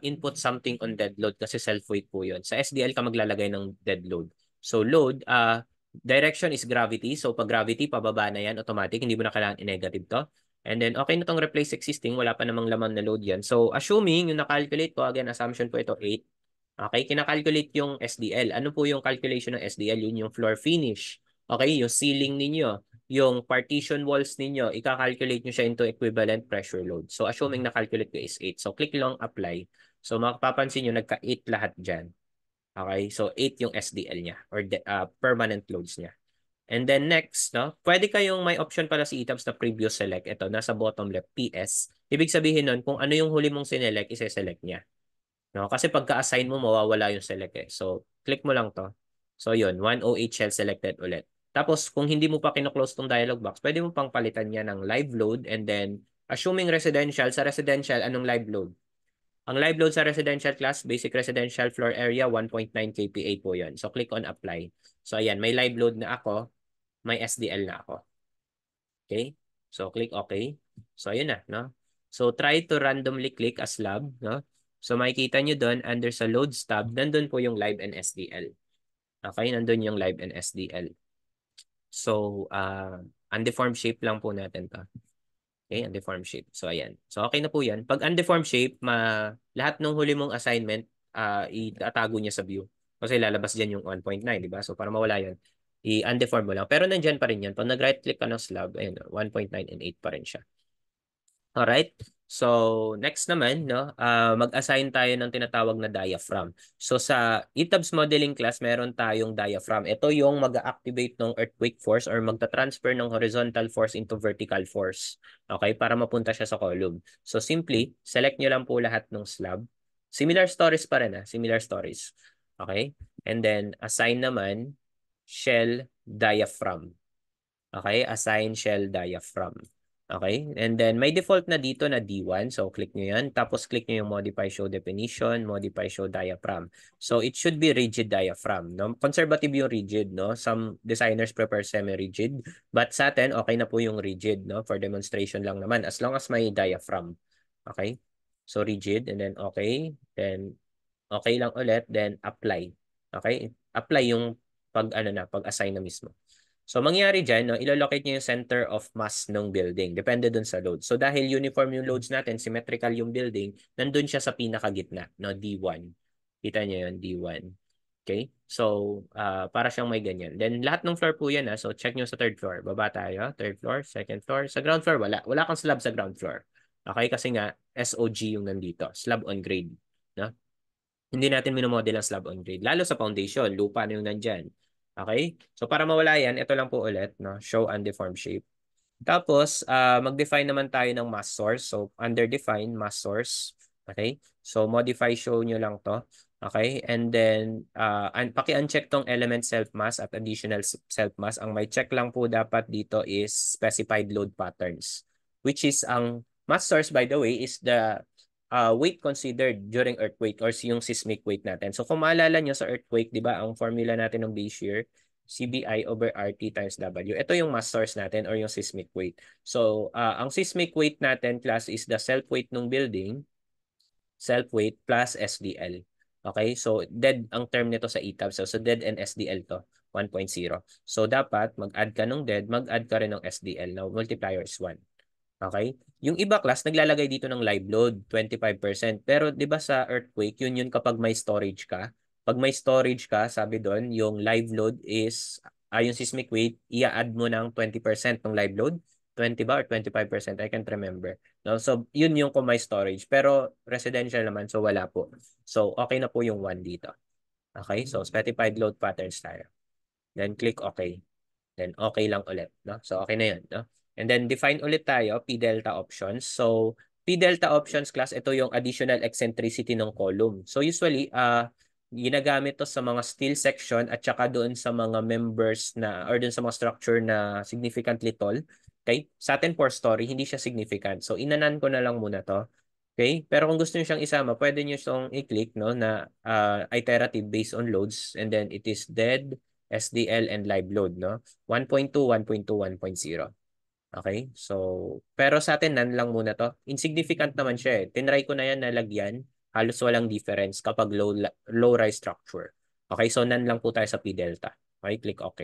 input something on dead load kasi self-weight po yun. Sa SDL ka maglalagay ng dead load. So, load, direction is gravity. So, pag gravity, pababa na yan, automatic. Hindi mo na kailangan i-negative to. And then, okay na tong replace existing. Wala pa namang laman na load yan. So, assuming yung na-calculate ko, again, assumption po ito, 8. Okay, kina-calculate yung SDL. Ano po yung calculation ng SDL? Yun yung floor finish. Okay, yung ceiling ninyo, yung partition walls ninyo, ika-calculate nyo siya into equivalent pressure load. So, assuming na-calculate ko is 8. So, click lang apply. So, mapapansin nyo, nagka-8 lahat dyan. Okay, so 8 yung SDL niya or permanent loads niya. And then next, no, pwede kayong may option pala si ETABS na previous select. Ito, nasa bottom left, PS. Ibig sabihin nun, kung ano yung huli mong sinelect, ise-select niya. No? Kasi pagka-assign mo, mawawala yung select eh. So, click mo lang to. So, yun, 108 shell selected ulit. Tapos, kung hindi mo pa kino-close tong dialog box, pwede mo pang palitan niya ng live load and then, assuming residential, sa residential, anong live load? Ang live load sa residential class, basic residential floor area, 1.9 kPa po yun. So, click on apply. So, ayan, may live load na ako, may SDL na ako. Okay? So, click OK. So, ayun na, no? So, try to randomly click a slab, no? So, makikita nyo doon, under sa loads tab, nandun po yung live and SDL. Okay? Nandun yung live and SDL. So, undeformed shape lang po natin to. Okay, undeformed shape. So, ayan. So, okay na po yan. Pag undeformed shape, lahat ng huli mong assignment, itatago niya sa view. Kasi lalabas dyan yung 1.9, di ba? So, para mawala yun, i-undeform mo lang. Pero nandyan pa rin yan. Pag nag-right click ka ng slab, ayun, 1.9 and 8 pa rin siya. Alright. So, next naman, no, mag-assign tayo ng tinatawag na diaphragm. So, sa ETABS modeling class, meron tayong diaphragm. Ito yung mag-activate ng earthquake force or magta-transfer ng horizontal force into vertical force. Okay? Para mapunta siya sa column. So, simply, select nyo lang po lahat ng slab. Similar stories pa rin, similar stories. Okay? And then, assign naman shell diaphragm. Okay? Assign shell diaphragm. Okay? And then, may default na dito na D1. So, click nyo yan. Tapos, click nyo yung modify show definition, modify show diaphragm. So, it should be rigid diaphragm. No? Conservative yung rigid. No? Some designers prefer semi-rigid. But sa atin, okay na po yung rigid. No? For demonstration lang naman. As long as may diaphragm. Okay? So, rigid. And then, okay. Then, okay lang ulit. Then, apply. Okay? Apply yung pag-assign na mismo. So, mangyari dyan, no, ilo-locate niyo yung center of mass ng building. Depende dun sa load. So, dahil uniform yung loads natin, symmetrical yung building, nandun siya sa pinakagitna, no, D1. Kita niyo yun, D1. Okay? So, para siyang may ganyan. Then, lahat ng floor po yan. So, check nyo sa third floor. Baba tayo. Third floor, second floor. Sa ground floor, wala. Wala kang slab sa ground floor. Okay? Kasi nga, SOG yung nandito. Slab on grade. No? Hindi natin minomodel ang slab on grade. Lalo sa foundation, lupa na yung nandyan. Okay? So para mawala yan, ito lang po ulit, no? Show undeformed shape. Tapos, mag-define naman tayo ng mass source. So under define, mass source. Okay? So modify show nyo lang to. Okay? And then, paki-uncheck tong element self-mass at additional self-mass. Ang may check lang po dapat dito is specified load patterns. Which is, ang mass source, by the way, is the weight considered during earthquake or yung seismic weight natin. So kung maalala nyo sa earthquake, di ba, ang formula natin ng base shear, CBI over RT times W. Ito yung mass source natin or yung seismic weight. So ang seismic weight natin, class, is the self-weight ng building, self-weight plus SDL. Okay? So dead ang term nito sa ETAB. So dead and SDL to, 1.0. So dapat mag-add ka ng dead, mag-add ka rin ng SDL. Now multiplier is 1. Okay? Yung iba class, naglalagay dito ng live load, 25%. Pero di ba sa earthquake, yun kapag may storage ka. Pag may storage ka, sabi doon, yung live load is, yung seismic weight, i-add mo ng 20% ng live load. 20 ba or 25%? I can't remember. No? So, yun yung kung may storage. Pero residential naman, so wala po. So, okay na po yung 1 dito. Okay? So, specified load patterns tayo. Then, click OK. Then, okay lang ulit. No? So, okay na yun. No? And then, define ulit tayo, P-delta options. So, P-delta options class, ito yung additional eccentricity ng column. So, usually, ginagamit to sa mga steel section at saka doon sa mga members na, or doon sa mga structure na significantly tall. Okay? Sa atin, 4-story, hindi siya significant. So, inanan ko na lang muna to. Okay? Pero kung gusto niyo siyang isama, pwede niyo siyang i-click, no, na iterative based on loads, and then it is dead, SDL, and live load, no? 1.2, 1.2, 1.0. Okay? So, pero sa atin, nan lang muna to. Insignificant naman siya eh. Tinry ko na yan nalagyan. Halos walang difference kapag low-rise structure. Okay? So, nan lang po tayo sa P-delta. Okay? Click OK.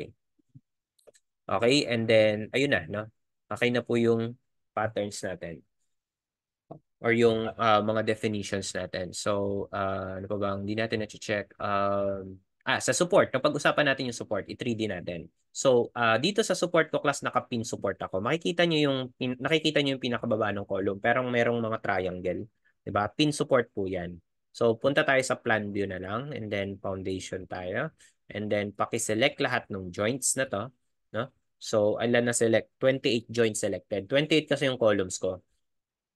Okay? And then, ayun na, no? Okay na po yung patterns natin or yung mga definitions natin. So, ano pa bang hindi natin na-check? Sa support. Napag-usapan natin yung support. I-3D natin. So, dito sa support ko class, naka-pin support ako. Nakikita nyo yung pinakababa ng column. Pero merong mga triangle. Diba? Pin support po yan. So, punta tayo sa plan view na lang. And then, foundation tayo. And then, paki-select lahat ng joints na to. No? So, ilan na select? 28 joints selected. 28 kasi yung columns ko.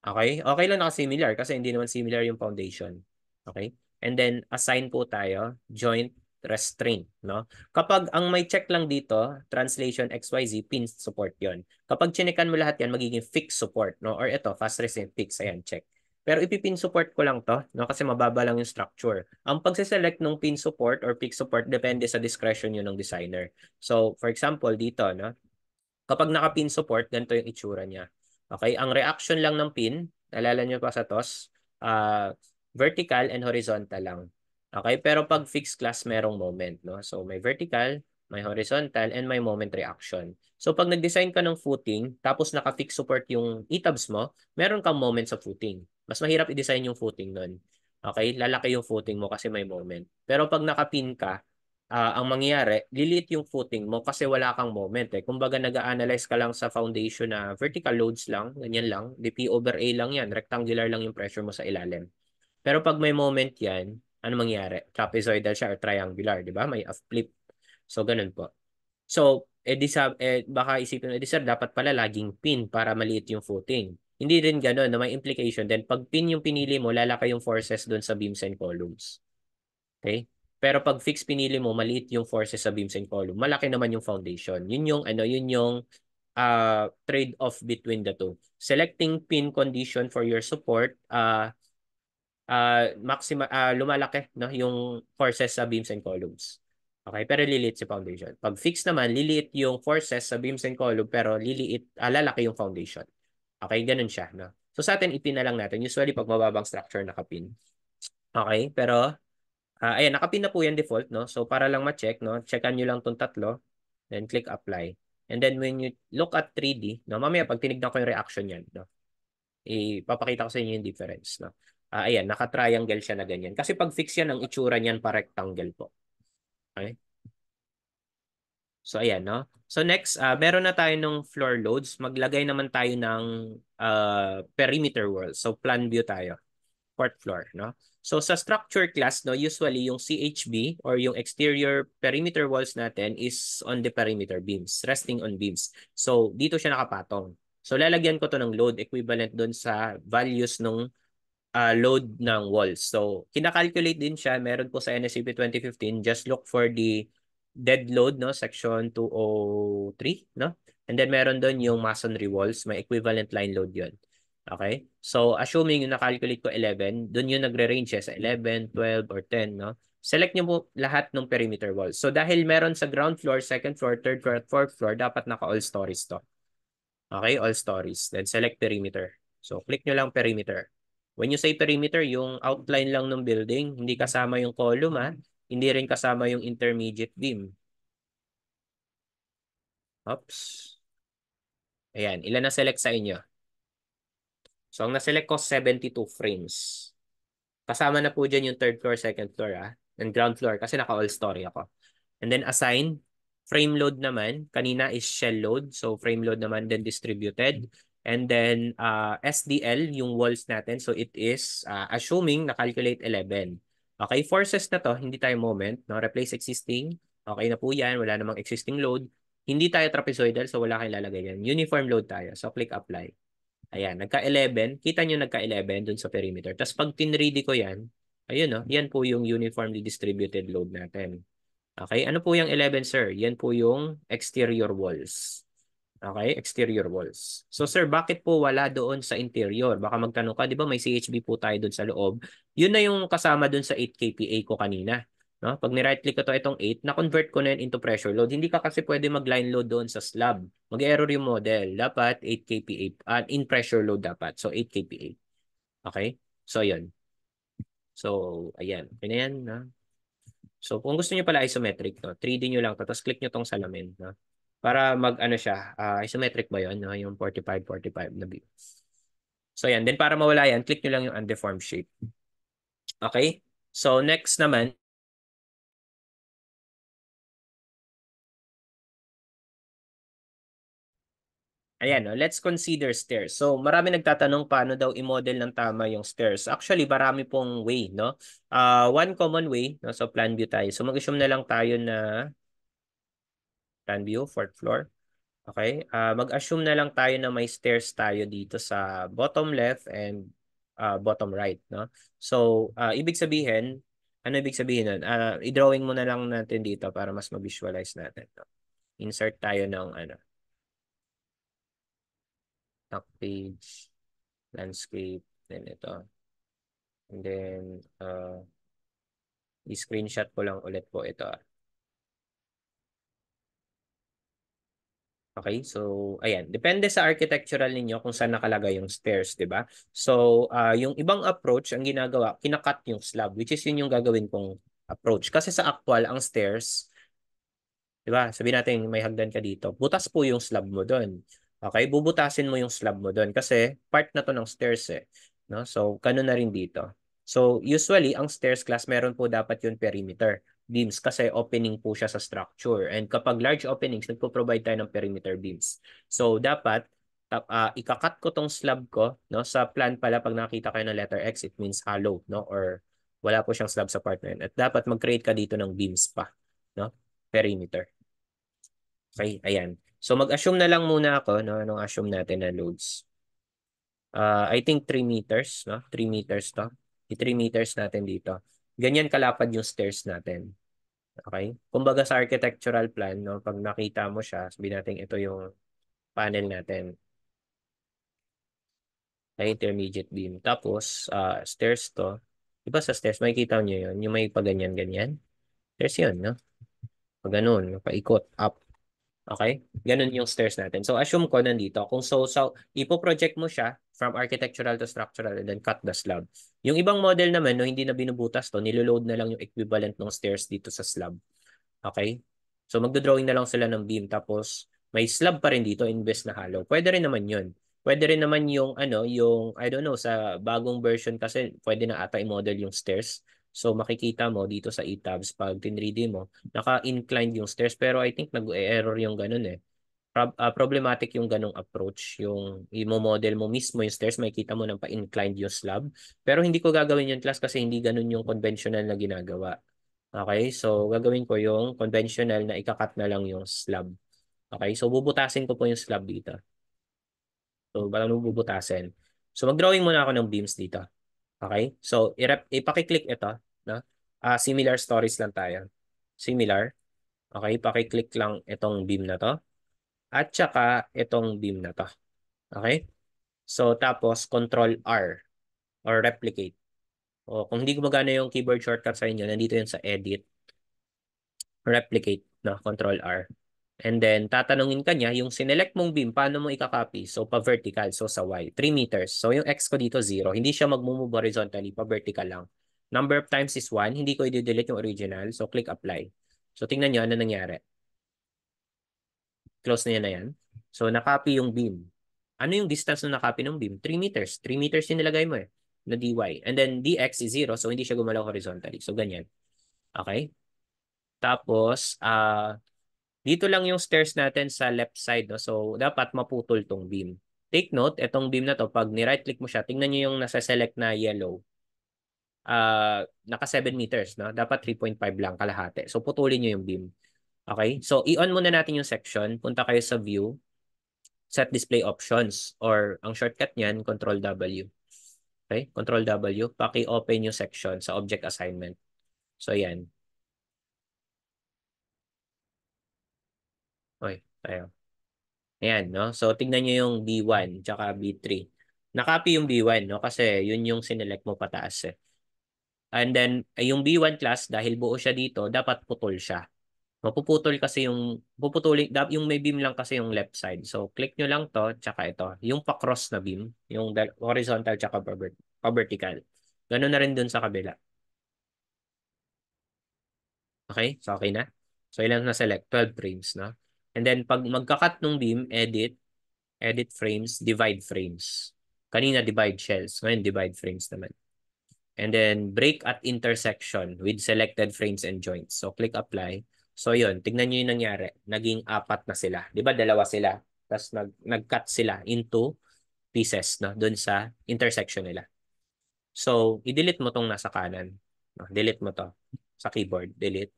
Okay? Okay lang naka-similar kasi hindi naman similar yung foundation. Okay? And then, assign po tayo, joint restraint, no? Kapag ang may check lang dito, translation XYZ, pin support yon. Kapag chinekan mo lahat yan, magiging fixed support, no? Or ito, fast restraint fix, ayan, check. Pero ipipin support ko lang to, no? Kasi mababa lang yung structure. Ang pagsiselect ng pin support or fixed support depende sa discretion yun ng designer. So, for example, dito, no? Kapag naka-pin support, ganito yung itsura niya. Okay, ang reaction lang ng pin, naalala nyo pa sa TOS, vertical and horizontal lang. Okay, pero pag fixed class, merong moment. No? So may vertical, may horizontal, and may moment reaction. So pag nag-design ka ng footing, tapos naka-fix support yung ETABS mo, meron kang moment sa footing. Mas mahirap i-design yung footing nun. Okay, lalaki yung footing mo kasi may moment. Pero pag naka-pin ka, ang mangyayari, liliit yung footing mo kasi wala kang moment eh. Kumbaga nag-a-analyze ka lang sa foundation na vertical loads lang, ganyan lang, dp over A lang yan, rectangular lang yung pressure mo sa ilalim. Pero pag may moment yan, ano mangyayari? Trapezoidal siya or triangular, di ba? May flip. So, ganun po. So, baka isipin mo, sir, dapat pala laging pin para maliit yung footing. Hindi rin ganun na may implication. Then, pag pin yung pinili mo, lalaki yung forces doon sa beams and columns. Okay? Pero pag fixed pinili mo, maliit yung forces sa beams and column. Malaki naman yung foundation. Yun yung trade-off between the two. Selecting pin condition for your support, lumalaki no yung forces sa beams and columns. Okay, pero liliit si foundation. Pag fixed naman, liliit yung forces sa beams and column pero lalaki yung foundation. Okay, ganun siya, no. So sa atin ipin na lang natin. Usually pag mababang structure nakapin. Okay, pero ayan, nakapin na po yan default, no? So, para lang ma-check, no? Checkan nyo lang itong tatlo. Then, click apply. And then, when you look at 3D, no? Mamaya, pag tinignan ko yung reaction yan, no? Ipapakita ko sa inyo yung difference, no? Ayan, naka-triangle siya na ganyan. Kasi pag fix yan, ang itsura niyan pa-rectangle po. Okay? So, ayan, no? So, next, meron na tayo ng floor loads. Maglagay naman tayo ng perimeter walls. So, plan view tayo. Fourth floor, no? So sa structure class, no, usually yung CHB or yung exterior perimeter walls natin is on the perimeter beams, resting on beams. So dito siya nakapatong. So lalagyan ko to ng load equivalent doon sa values ng load ng walls. So kinakalculate din siya, meron po sa NSCP 2015, just look for the dead load, no, section 203, no? And then meron doon yung masonry walls, may equivalent line load 'yon. Okay? So, assuming yung na-calculate ko 11, dun yung nagre-range sa 11, 12, or 10, no? Select nyo po lahat ng perimeter walls. So, dahil meron sa ground floor, second floor, third floor, at fourth floor, dapat naka-all stories to. Okay? All stories. Then, select perimeter. So, click nyo lang perimeter. When you say perimeter, yung outline lang ng building, hindi kasama yung column, ha? Hindi rin kasama yung intermediate beam. Oops. Ayan. Ilan na select sa inyo? So, ang na-select ko, 72 frames. Kasama na po dyan yung third floor, second floor, and ground floor kasi naka-all story ako. And then assign, frame load naman, kanina is shell load. So frame load naman then distributed. And then SDL, yung walls natin. So it is, assuming na-calculate 11. Okay, forces na to, hindi tayo moment. No? Replace existing. Okay na po yan, wala namang existing load. Hindi tayo trapezoidal, so wala kayong lalagay yan. Uniform load tayo. So click apply. Ayan, nagka-11. Kita nyo nagka-11 dun sa perimeter. Tapos pag tinready ko yan, ayun no, yan po yung uniformly distributed load natin. Okay, ano po yung 11, sir? Yan po yung exterior walls. Okay, exterior walls. So sir, bakit po wala doon sa interior? Baka magtanong ka, di ba may CHB po tayo doon sa loob? Yun na yung kasama doon sa 8 kPa ko kanina. No? Pag ni-right click ko to itong 8, na-convert ko na yun into pressure load. Hindi ka kasi pwede mag-line load doon sa slab. Mag-error yung model. Dapat 8 kPa, in pressure load dapat. So 8 kPa. Okay? So yun. So, ayan. Okay na yan. No? So kung gusto niyo pala isometric, no? 3D nyo lang to, tapos click nyo tong salamin. No? Para mag-ano siya, isometric ba yun? No? Yung 45-45 na view. So yan. Then para mawala yan, click nyo lang yung undeformed shape. Okay? So next naman, ayan, no? Let's consider stairs. So, marami nagtatanong paano daw i-model ng tama yung stairs. Actually, marami pong way, no? One common way, no? So, plan view tayo. So, mag-assume na lang tayo na plan view, fourth floor. Okay? Mag-assume na lang tayo na may stairs tayo dito sa bottom left and bottom right, no? So, ibig sabihin, Ano ibig sabihin nun? I-drawing mo na lang natin dito para mas ma-visualize natin. No? Insert tayo ng top page, landscape, then ito. And then, i-screenshot ko lang ulit po ito. Okay, so ayan, depende sa architectural ninyo kung saan nakalagay yung stairs, 'di ba? So, yung ibang approach ang ginagawa, kinakat yung slab, which is yun yung gagawin kong approach. Kasi sa actual, ang stairs, 'di ba? Sabihin natin may hagdan ka dito. Butas po yung slab mo doon. Okay, bubutasin mo yung slab mo doon kasi part na to ng stairs eh, no? So, ganun na rin dito. So, usually ang stairs class meron po dapat yung perimeter beams kasi opening po siya sa structure. And kapag large openings, nagpo-provide tayo ng perimeter beams. So, dapat ikakat ko tong slab ko, no? Sa plan pala pag nakita kayo ng letter X, it means hollow, no? Or wala po siyang slab sa part na yun. At dapat mag-create ka dito ng beams pa, no? Perimeter. Okay, ayan. So mag-assume na lang muna ako, no? Anong assume natin na loads? I think 3 meters, no? 3 meters to. I-3 meters natin dito. Ganyan kalapad yung stairs natin. Okay? Kumbaga sa architectural plan, no? Pag nakita mo siya, sabihin natin ito yung panel natin. Ay, intermediate beam. Tapos, stairs to. Diba sa stairs, makikita nyo yun? Yung may paganyan-ganyan. Stairs yun, no? Pag ganun, paikot, up. Okay? Ganun yung stairs natin. So, assume ko nandito. Kung so ipo-project mo siya from architectural to structural and then cut the slab. Yung ibang model naman, no, hindi na binubutas to, niloload na lang yung equivalent ng stairs dito sa slab. Okay? So, magdodrawing na lang sila ng beam. Tapos, may slab pa rin dito, imbes na hollow. Pwede rin naman yun. Pwede rin naman yung, I don't know, sa bagong version kasi, pwede na ata i-model yung stairs. So, makikita mo dito sa ETABS, pag tin-3D mo, naka-inclined yung stairs. Pero I think nag-error yung ganun eh. Problematic yung ganung approach. Yung i-model mo mismo yung stairs, makikita mo nang pa-inclined yung slab. Pero hindi ko gagawin yung class kasi hindi ganun yung conventional na ginagawa. Okay, so gagawin ko yung conventional na ikakat na lang yung slab. Okay, so bubutasin ko po yung slab dito. So, paano bubutasin? So, mag-drawing muna ako ng beams dito. Okay, so ipakiclick ito. No? Similar stories lang tayo. Similar. Okay, pakiclick lang itong beam na to. At saka itong beam na to. Okay? So, tapos Control R or replicate. O kung hindi gumagana yung keyboard shortcut sa inyo, nandito yun sa edit, replicate, no? Control R. And then, tatanungin ka niya, yung sinelect mong beam, paano mo ikakopy? So, pa-vertical. So, sa Y. 3 meters. So, yung X ko dito, 0. Hindi siya mag-move horizontally. Pa-vertical lang. Number of times is 1. Hindi ko i-delete yung original. So, click apply. So, tingnan nyo ano nangyari. Close na yan na yan. So, nakopy yung beam. Ano yung distance na nakopy ng beam? 3 meters. 3 meters yung nilagay mo eh. Na dy. And then, dx is 0. So, hindi siya gumalaw horizontally. So, ganyan. Okay? Tapos, dito lang yung stairs natin sa left side. No? So, dapat maputol tong beam. Take note, itong beam na to, pag ni-right click mo siya, tingnan nyo yung nasa select na yellow. Naka 7 meters. No? Dapat 3.5 lang kalahati. So, putulin nyo yung beam. Okay? So, i-on muna natin yung section. Punta kayo sa view. Set display options. Or, ang shortcut niyan, Control W. Okay? Control W. Paki-open yung section sa object assignment. So, yan. Okay, tayo. Ayan, no? So, tignan nyo yung B1 tsaka B3. Nakopy yung B1, no? Kasi yun yung sinelect mo pataas eh. And then, yung B1 class, dahil buo siya dito, dapat putol siya. Mapuputol kasi yung may beam lang kasi yung left side. So, click nyo lang to, tsaka ito. Yung pa-cross na beam, yung horizontal tsaka pa-vertical. Ganun na rin dun sa kabila. Okay? So, okay na? So, ilan na select? 12 frames, no? And then, pag magka-cut ng beam, edit frames, divide frames. Kanina divide shells, ngayon divide frames naman. And then break at intersection with selected frames and joints. So click apply. So yun, tignan nyo yung nangyari. Naging 4 na sila. Di ba dalawa sila? Tapos nag-cut sila into pieces no? Doon sa intersection nila. So i-delete mo tong nasa kanan. No? Delete mo to sa keyboard. Delete.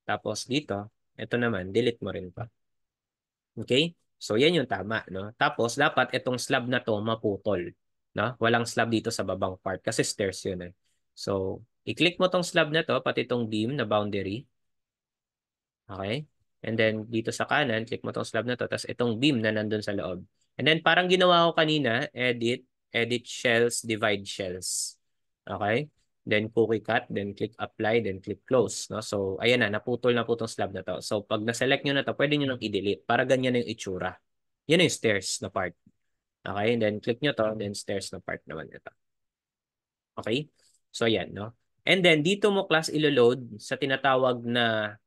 Tapos dito, ito naman, delete mo rin pa. Okay? So, yan yung tama, no? Tapos, dapat itong slab na to maputol, no? Walang slab dito sa babang part kasi stairs yun eh. So, I-click mo tong slab na to, pati tong beam na boundary. Okay? And then, dito sa kanan, click mo tong slab na to, tapos itong beam na nandun sa loob. And then, parang ginawa ko kanina, edit shells, divide shells. Okay? Then, cookie cut, then click apply, then click close. No? So, ayan na po tong slab na to. So, pag na-select nyo na to, pwede nyo nang i-delete para ganyan na yung itsura. Yan yung stairs na part. Okay? And then, click nyo to, then stairs na part naman ito. Okay? So, ayan, no? And then, dito mo class ilo-load sa tinatawag na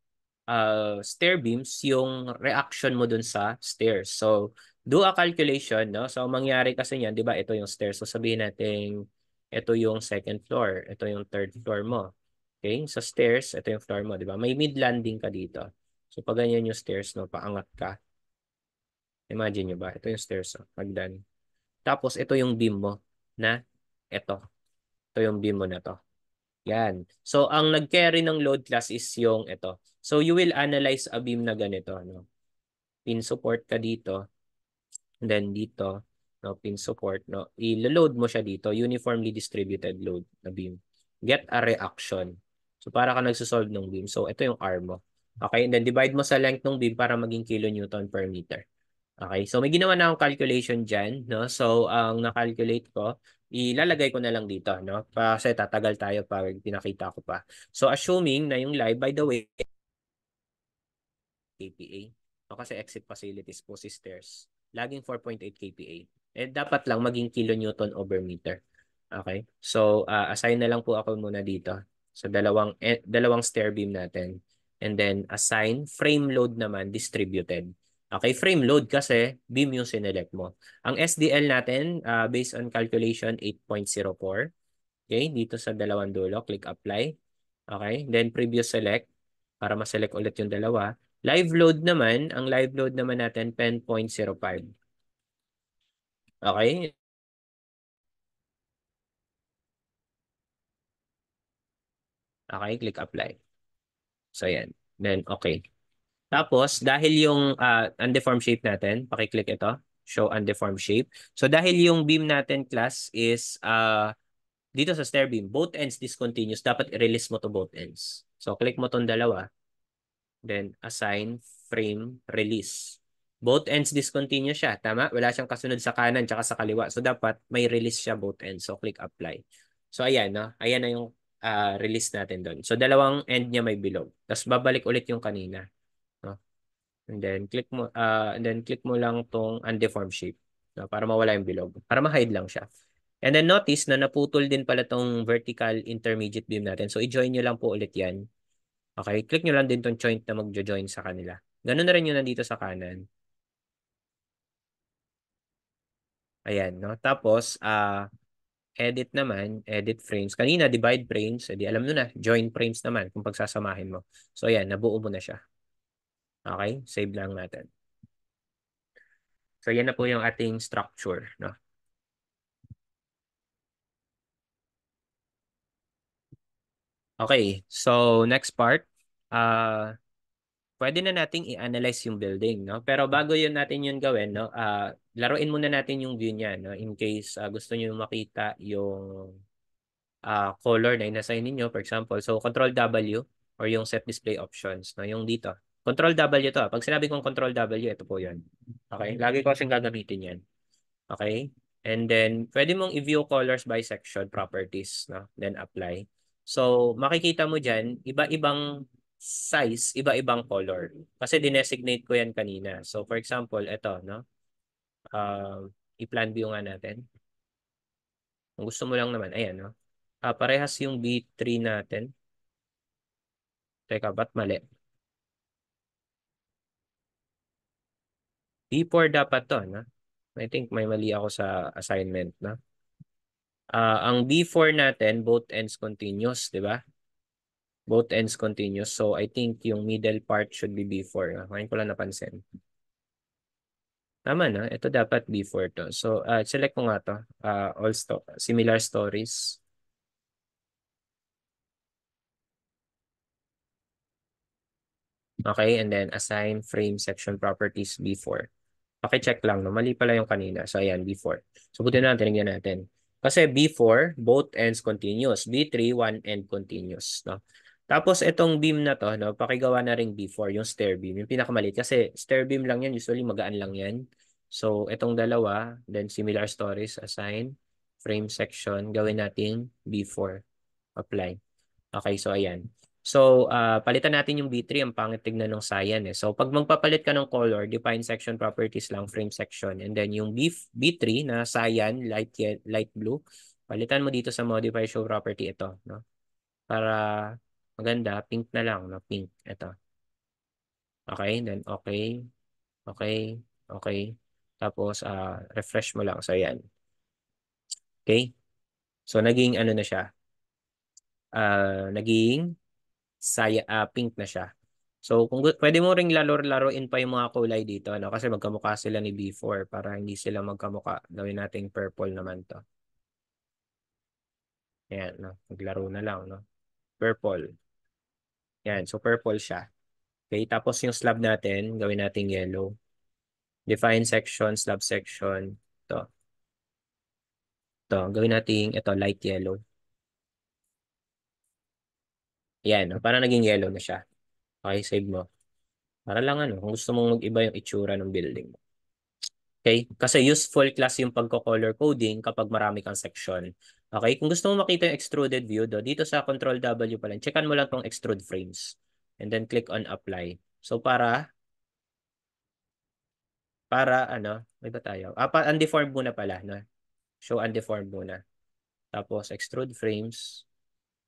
stair beams yung reaction mo dun sa stairs. So, do a calculation, no? So, ang mangyari kasi niyan, di ba, ito yung stairs. So, sabihin natin, ito yung second floor, ito yung third floor mo. Okay? Sa stairs, ito yung floor mo, di ba? May mid-landing ka dito. So, pag ganyan yung stairs, no, paangat ka. Imagine nyo ba? Ito yung stairs, no? Hagdan. Tapos, ito yung beam mo na ito. Ito yung beam mo na to. Yan. So, ang nag-carry ng load class is yung ito. So, you will analyze a beam na ganito. No? Pin support ka dito. And then dito, no, pin support. No? I-load mo siya dito. Uniformly distributed load na beam. Get a reaction. So, para ka nagsosolve ng beam. So, ito yung R mo. Okay? And then, divide mo sa length ng beam para maging kilonewton per meter. Okay, so may ginawa na akong calculation dyan, no? So, ang na-calculate ko, ilalagay ko na lang dito, no? Kasi tatagal tayo pag pinakita ko pa. So, assuming na yung live, by the way, kPa. No, kasi exit facilities po si stairs. Laging 4.8 kPa. Eh, dapat lang maging kilonewton over meter. Okay? So, assign na lang po ako muna dito. So, dalawang stair beam natin. And then, assign frame load naman distributed. Okay, frame load kasi beam yung sinelect mo. Ang SDL natin, based on calculation, 8.04. Okay, dito sa dalawang dulo, click apply. Okay, then previous select para ma-select ulit yung dalawa. Live load naman, ang live load naman natin 10.05. Okay? Okay, click apply. So yan. Then okay. Tapos dahil yung undeformed shape natin, paki-click ito, show undeformed shape. So dahil yung beam natin class is dito sa stair beam, both ends discontinuous, dapat i-release mo to both ends. So click mo tong dalawa. Then, assign frame release. Both ends discontinuous siya. Tama? Wala siyang kasunod sa kanan tsaka sa kaliwa. So, dapat may release siya both ends. So, click apply. So, ayan, no? Ayan na yung release natin doon. So, dalawang end niya may bilog. Tapos, babalik ulit yung kanina. No? And then click mo lang tong undeformed shape. No? Para mawala yung bilog. Para ma-hide lang siya. And then, notice na naputol din pala tong vertical intermediate beam natin. So, i-join nyo lang po ulit yan. Okay, click nyo lang din tong joint na magjo-join sa kanila. Ganun na rin yun nandito sa kanan. Ayan, no? Tapos, edit naman, edit frames. Kanina, divide frames. Edi alam nyo na, join frames naman kung pagsasamahin mo. So, ayan, nabuo mo na siya. Okay, save lang natin. So, yan na po yung ating structure, no? Okay, so next part. Pwede na nating i-analyze yung building, no? Pero bago yun natin yun gawin, no? Laruin muna natin yung view niya, no? In case gusto niyo makita yung color na inassign ninyo, for example. So, Control W or yung set display options, no? Yung dito. Control W to. Pag sinabi kong Control W, ito po yun. Okay? Lagi ko kasing gagamitin yan. Okay? And then, pwede mong i-view colors by section properties, no? Then, apply. So, makikita mo dyan, iba-ibang size, iba-ibang color. Kasi dinesignate ko yan kanina. So, for example, ito, no? I-plan view nga natin. Kung gusto mo lang naman, ayan, no? Parehas yung B3 natin. Teka, ba't mali? B4 dapat to, no? I think may mali ako sa assignment, no? Ang B4 natin, both ends continuous, di ba? Both ends continuous. So, I think yung middle part should be B4. Ngayon ko lang napansin. Tama na. Ito dapat B4 to. So, select ko nga to. Similar stories. Okay, and then assign frame section properties B4. Paki-check lang, no? Mali pala yung kanina. So, ayan, B4. So, buti na, tinignan natin. Kasi B4, both ends continuous. B3, one end continuous, no? Tapos itong beam na to, no, pakigawa na ring B4, yung stair beam, yung pinakamaliit. Kasi stair beam lang yan, usually magaan lang yan. So itong dalawa, then similar stories, assign, frame section, gawin natin B4, apply. Okay, so ayan. So, palitan natin yung B3. Ang pangit tignan ng cyan eh. So, pag magpapalit ka ng color, define section properties lang, frame section. And then yung B3 na cyan, light blue, palitan mo dito sa modify show property ito. No? Para maganda, pink na lang. No? Pink. Ito. Okay, then okay, okay, okay. Tapos, refresh mo lang. So, ayan. Okay? So, naging ano na siya. Naging pink na siya. So, kung pwede mo ring laro-laruin pa yung mga kulay dito, no? Kasi magkamukha sila ni B4 para hindi sila magkamukha. Gawin nating purple naman to. Ayan, no? Maglaro na lang, no? Purple. Ayan, so purple siya. Okay, tapos yung slab natin, gawin nating yellow. Define section, slab section. To. To, gawin nating ito, light yellow. Ayan, no? Para naging yellow na siya. Okay, save mo. Para lang ano, kung gusto mong mag-iba yung itsura ng building. Okay? Kasi useful class yung pagko-color coding kapag marami kang section. Okay? Kung gusto mo makita yung extruded view, dito sa Control W pa lang, checkan mo lang tong extrude frames. And then click on apply. So para ano, may ba tayo? Undeformed muna pala, no? Show undeformed muna. Tapos extrude frames,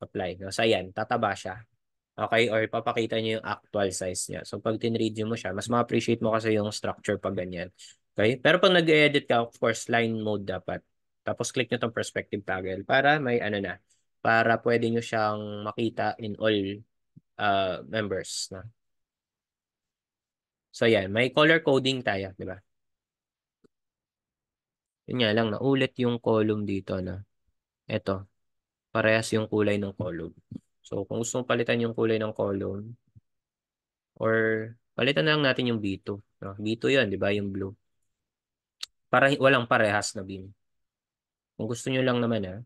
apply. No? So ayan, tataba siya. Okay? Or papakita niyo yung actual size niya. So pag tinreview mo siya, mas ma-appreciate mo kasi yung structure pag ganyan. Okay? Pero pag nag-edit ka, of course, line mode dapat. Tapos click nyo tong perspective toggle para may ano na. Para pwede nyo siyang makita in all members. Na. So yan, may color coding tayo, di ba? Yun nga lang, naulit yung column dito na. Ito, parehas yung kulay ng column. So kung gusto mong palitan yung kulay ng column, or palitan na lang natin yung B2. No? B2 yun, di ba? Yung blue. Para walang parehas na beam. Kung gusto nyo lang naman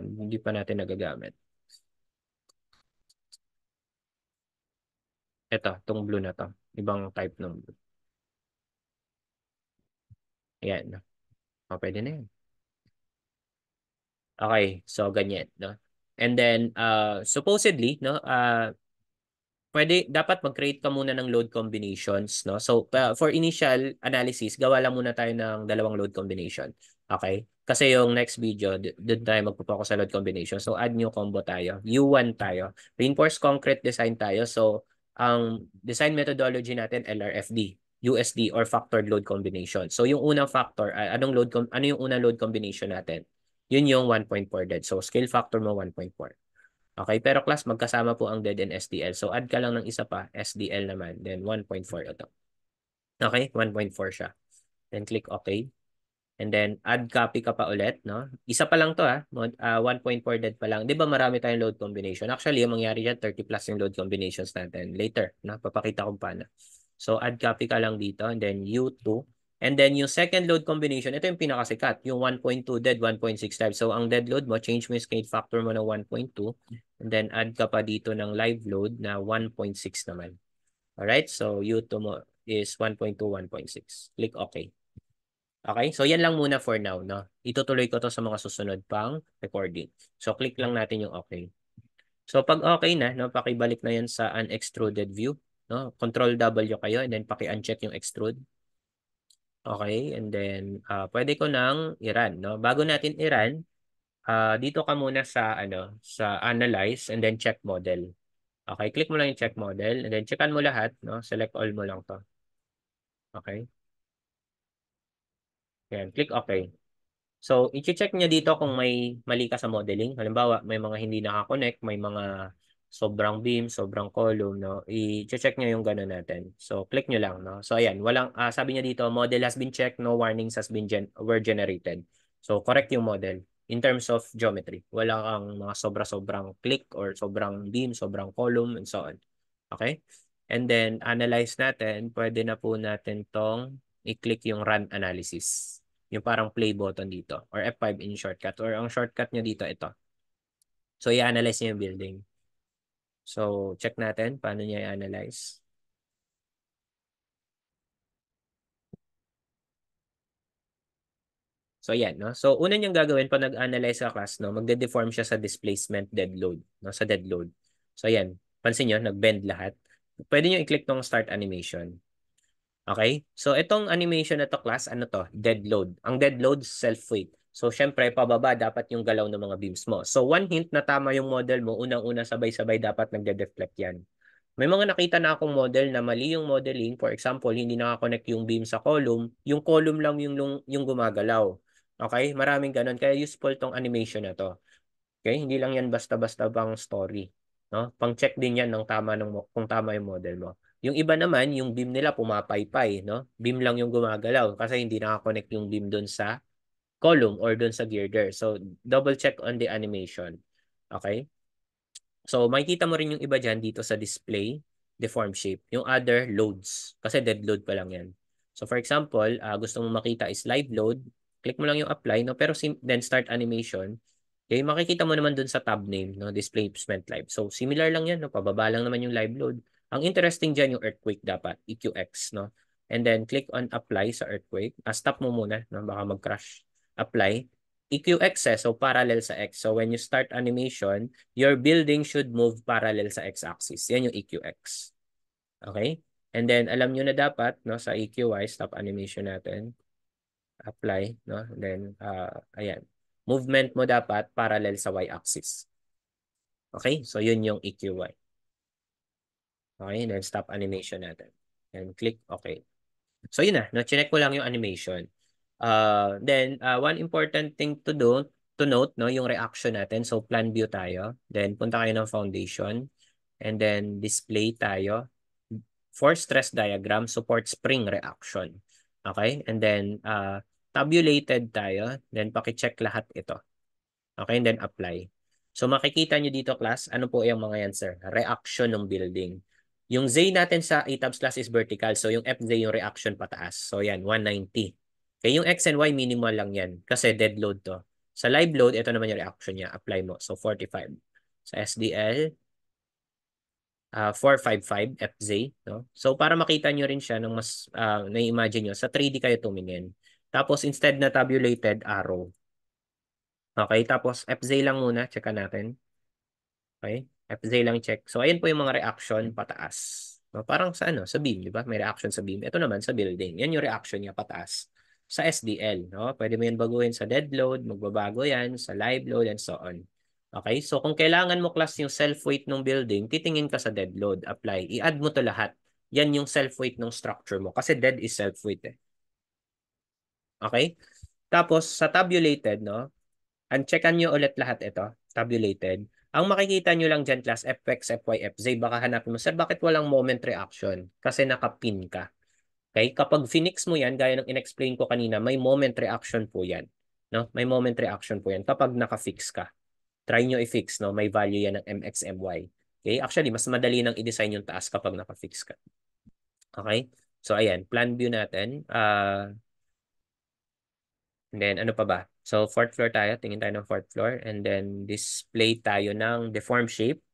hindi pa natin nagagamit. Ito, itong blue na to. Ibang type ng blue. Ayan. No? O, pwede na yan. Okay, so ganyan. No? And then, supposedly, no, dapat mag-create ka muna ng load combinations, no? So, for initial analysis, gawa lang muna tayo ng dalawang load combination. Okay? Kasi yung next video, doon tayo magpo-focus sa load combination. So, add new combo tayo. U1 tayo. Reinforced concrete design tayo. So, ang design methodology natin, LRFD, USD, or factored load combination. So, yung unang factor, ano yung unang load combination natin? Yun yung 1.4 dead. So, scale factor mo 1.4. Okay, pero class, magkasama po ang dead and SDL. So, add ka lang ng isa pa, SDL naman. Then, 1.4 ito. Okay, 1.4 siya. Then, click OK. And then, add copy ka pa ulit, no? Isa pa lang to, 1.4 dead pa lang. Di ba marami tayong load combination? Actually, yung mangyari dyan, 30 plus yung load combinations natin. Later, no? Papakita ko paano. So, add copy ka lang dito. And then, U2. And then, yung second load combination, ito yung pinakasikat. Yung 1.2 dead, 1.6 live. So, ang dead load mo, change mo yung scale factor mo na 1.2. And then, add ka pa dito ng live load na 1.6 naman. Alright? So, U2 mo is 1.2, 1.6. Click OK. Okay? So, yan lang muna for now, no? Itutuloy ko to sa mga susunod pang recording. So, click lang natin yung OK. So, pag okay na, no, pakibalik na yan sa unextruded view. No? Control W kayo and then paki-uncheck yung extrude. Okay? And then, pwede ko nang i-run, no? Bago natin i-run, dito ka muna sa, sa Analyze and then Check Model. Okay? Click mo lang yung Check Model and then checkan mo lahat, no? Select all mo lang to. Okay? Yan. Click OK. So, i-check niya dito kung may mali ka sa modeling. Halimbawa, may mga hindi nakakonect, may mga sobrang beam, sobrang column, no? I-check niya yung gano'n natin. So, click nyo lang, no? So, ayan, sabi niya dito, model has been checked, no warnings were generated. So, correct yung model in terms of geometry. Wala kang mga sobra-sobrang click or sobrang beam, sobrang column, and so on. Okay? And then, analyze natin, pwede na po natin tong i-click yung run analysis. Yung parang play button dito or F5 in shortcut or ang shortcut nyo dito ito. So i-analyze niya yung building. So check natin paano niya i-analyze. So yan, no? So una niyang gagawin pag nag-analyze sa class, no, magde-deform siya sa displacement dead load, no, sa dead load. So yan, pansin niyo, nag-bend lahat. Pwede niyo i-click tong start animation. Okay? So itong animation na to class, ano to? Dead load. Ang dead load, self-weight. So syempre, pababa dapat yung galaw ng mga beams mo. So one hint na tama yung model mo, unang-una sabay-sabay dapat nagde-deflect yan. May mga nakita na akong model na mali yung modeling. For example, hindi nakakonect yung beam sa column. Yung column lang yung gumagalaw. Okay? Maraming ganun. Kaya useful tong animation na to. Okay? Hindi lang yan basta-basta bang story. No? Pang-check din yan ng tama kung tama yung model mo. Yung iba naman, yung beam nila pumapaypay. No? Beam lang yung gumagalaw kasi hindi nakakonect yung beam doon sa column or doon sa girder. So, double check on the animation. Okay? So, makikita mo rin yung iba dyan dito sa display, deform shape. Yung other, loads. Kasi dead load pa lang yan. So, for example, gusto mong makita is live load. Click mo lang yung apply, no? Pero then start animation. Okay, makikita mo naman dun sa tab name, no? Displacement live. So, similar lang yan, no? Pababa lang naman yung live load. Ang interesting dyan yung earthquake dapat, EQX, no? And then, click on apply sa earthquake. Stop mo muna, no? Baka mag-crash. Apply. EQX, so parallel sa X. So, when you start animation, your building should move parallel sa x-axis. Yan yung EQX. Okay? And then, alam nyo na dapat, no, sa EQY, stop animation natin. Apply, no? And then, ayan. Movement mo dapat parallel sa y-axis. Okay? So, yun yung EQY. Okay? And then, stop animation natin. And click OK. So, yun na. No? Chinek ko lang yung animation. Then, one important thing to note, no, yung reaction natin. So, plan view tayo. Then, punta kayo ng foundation. And then, display tayo. Force stress diagram, support spring reaction. Okay? And then, tabulated tayo. Then, pakicheck lahat ito. Okay? And then, apply. So, makikita nyo dito, class, ano po yung mga yan, sir? Reaction ng building. Yung Z natin sa ATABS class is vertical. So, yung FZ yung reaction pataas. So, yan, 190. Okay, yung X and Y minimal lang yan kasi dead load to. Sa live load, ito naman yung reaction niya. Apply mo. So, 45. Sa SDL, 455 FZ. No? So, para makita nyo rin siya ng mas na-imagine nyo, sa 3D kayo tumingin. Tapos, instead na tabulated, arrow. Okay, tapos FZ lang muna. Checka natin. Okay? FZ lang check. So, ayan po yung mga reaction pataas. No, parang sa ano, sa beam, di ba? May reaction sa beam. Ito naman sa building. Yan yung reaction niya pataas. Sa SDL, no? Pwede mo yan baguhin sa dead load, magbabago yan, sa live load, and so on. Okay? So, kung kailangan mo class yung self-weight ng building, titingin ka sa dead load, apply. I-add mo to lahat. Yan yung self-weight ng structure mo. Kasi dead is self-weight eh. Okay? Tapos, sa tabulated, no? Uncheckan nyo ulit lahat ito, tabulated. Ang makikita nyo lang dyan, class, FX, FY, FZ, baka hanapin mo, sir, bakit walang moment reaction? Kasi nakapin ka. Okay? Kapag finix mo yan, gaya ng in-explain ko kanina, may moment reaction po yan. No? May moment reaction po yan kapag naka-fix ka. Try nyo i-fix, no? May value yan ng MX, MY. Okay? Actually, mas madali nang i-design yung taas kapag naka-fix ka. Okay? So, ayan, plan view natin. And then, ano pa ba? So, fourth floor tayo. Tingin tayo ng fourth floor. And then, display tayo ng deform shape.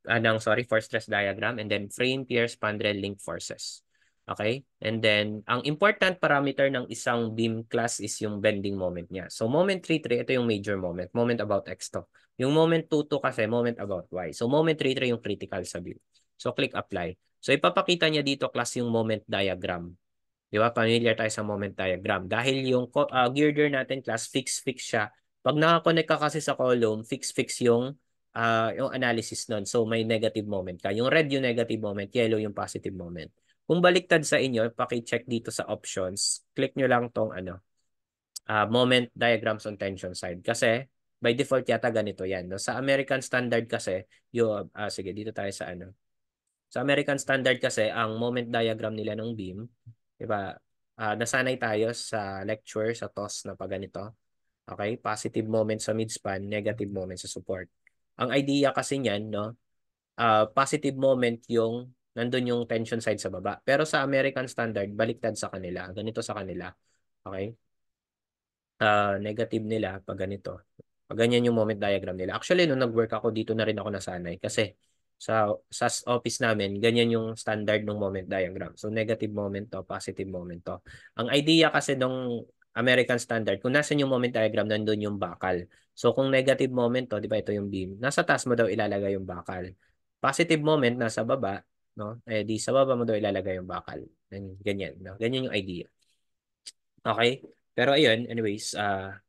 Force stress diagram. And then, frame, pier, spandrel, link forces. Okay? And then, ang important parameter ng isang beam class is yung bending moment niya. So, moment 3-3, ito yung major moment. Moment about X to. Yung moment 2-2 kasi, moment about Y. So, moment 3-3 yung critical sa beam. So, click apply. So, ipapakita niya dito class yung moment diagram. Di ba? Familiar tayo sa moment diagram. Dahil yung girder natin, class, fix-fix siya. Pag nakakonect ka kasi sa column, fix-fix yung analysis nun. So, may negative moment ka. Yung red yung negative moment, yellow yung positive moment. Kung baliktad sa inyo, paki-check dito sa options. Click nyo lang tong moment diagrams on tension side. Kasi, by default yata ganito yan. No? Sa American Standard kasi, sige, dito tayo sa Sa American Standard kasi, ang moment diagram nila ng beam, di ba, nasanay tayo sa lecture, sa TOS na pag ganito. Okay? Positive moment sa midspan, negative moment sa support. Ang idea kasi niyan, no, positive moment yung nandun yung tension side sa baba. Pero sa American Standard, baliktad sa kanila. Ganito sa kanila. Okay? negative nila pag ganito. Pag ganyan yung moment diagram nila. Actually, nung nag-work ako dito na rin ako nasanay kasi sa office namin, ganyan yung standard ng moment diagram. So, negative moment to, positive moment to. Ang idea kasi ng American standard, kung nasan yung moment diagram, nandun yung bakal. So, kung negative moment to, di ba ito yung beam, nasa taas mo daw ilalagay yung bakal. Positive moment, nasa baba, no? Eh, di sa baba mo daw ilalagay yung bakal. Ganyan, no? Ganyan yung idea. Okay? Pero ayun, anyways,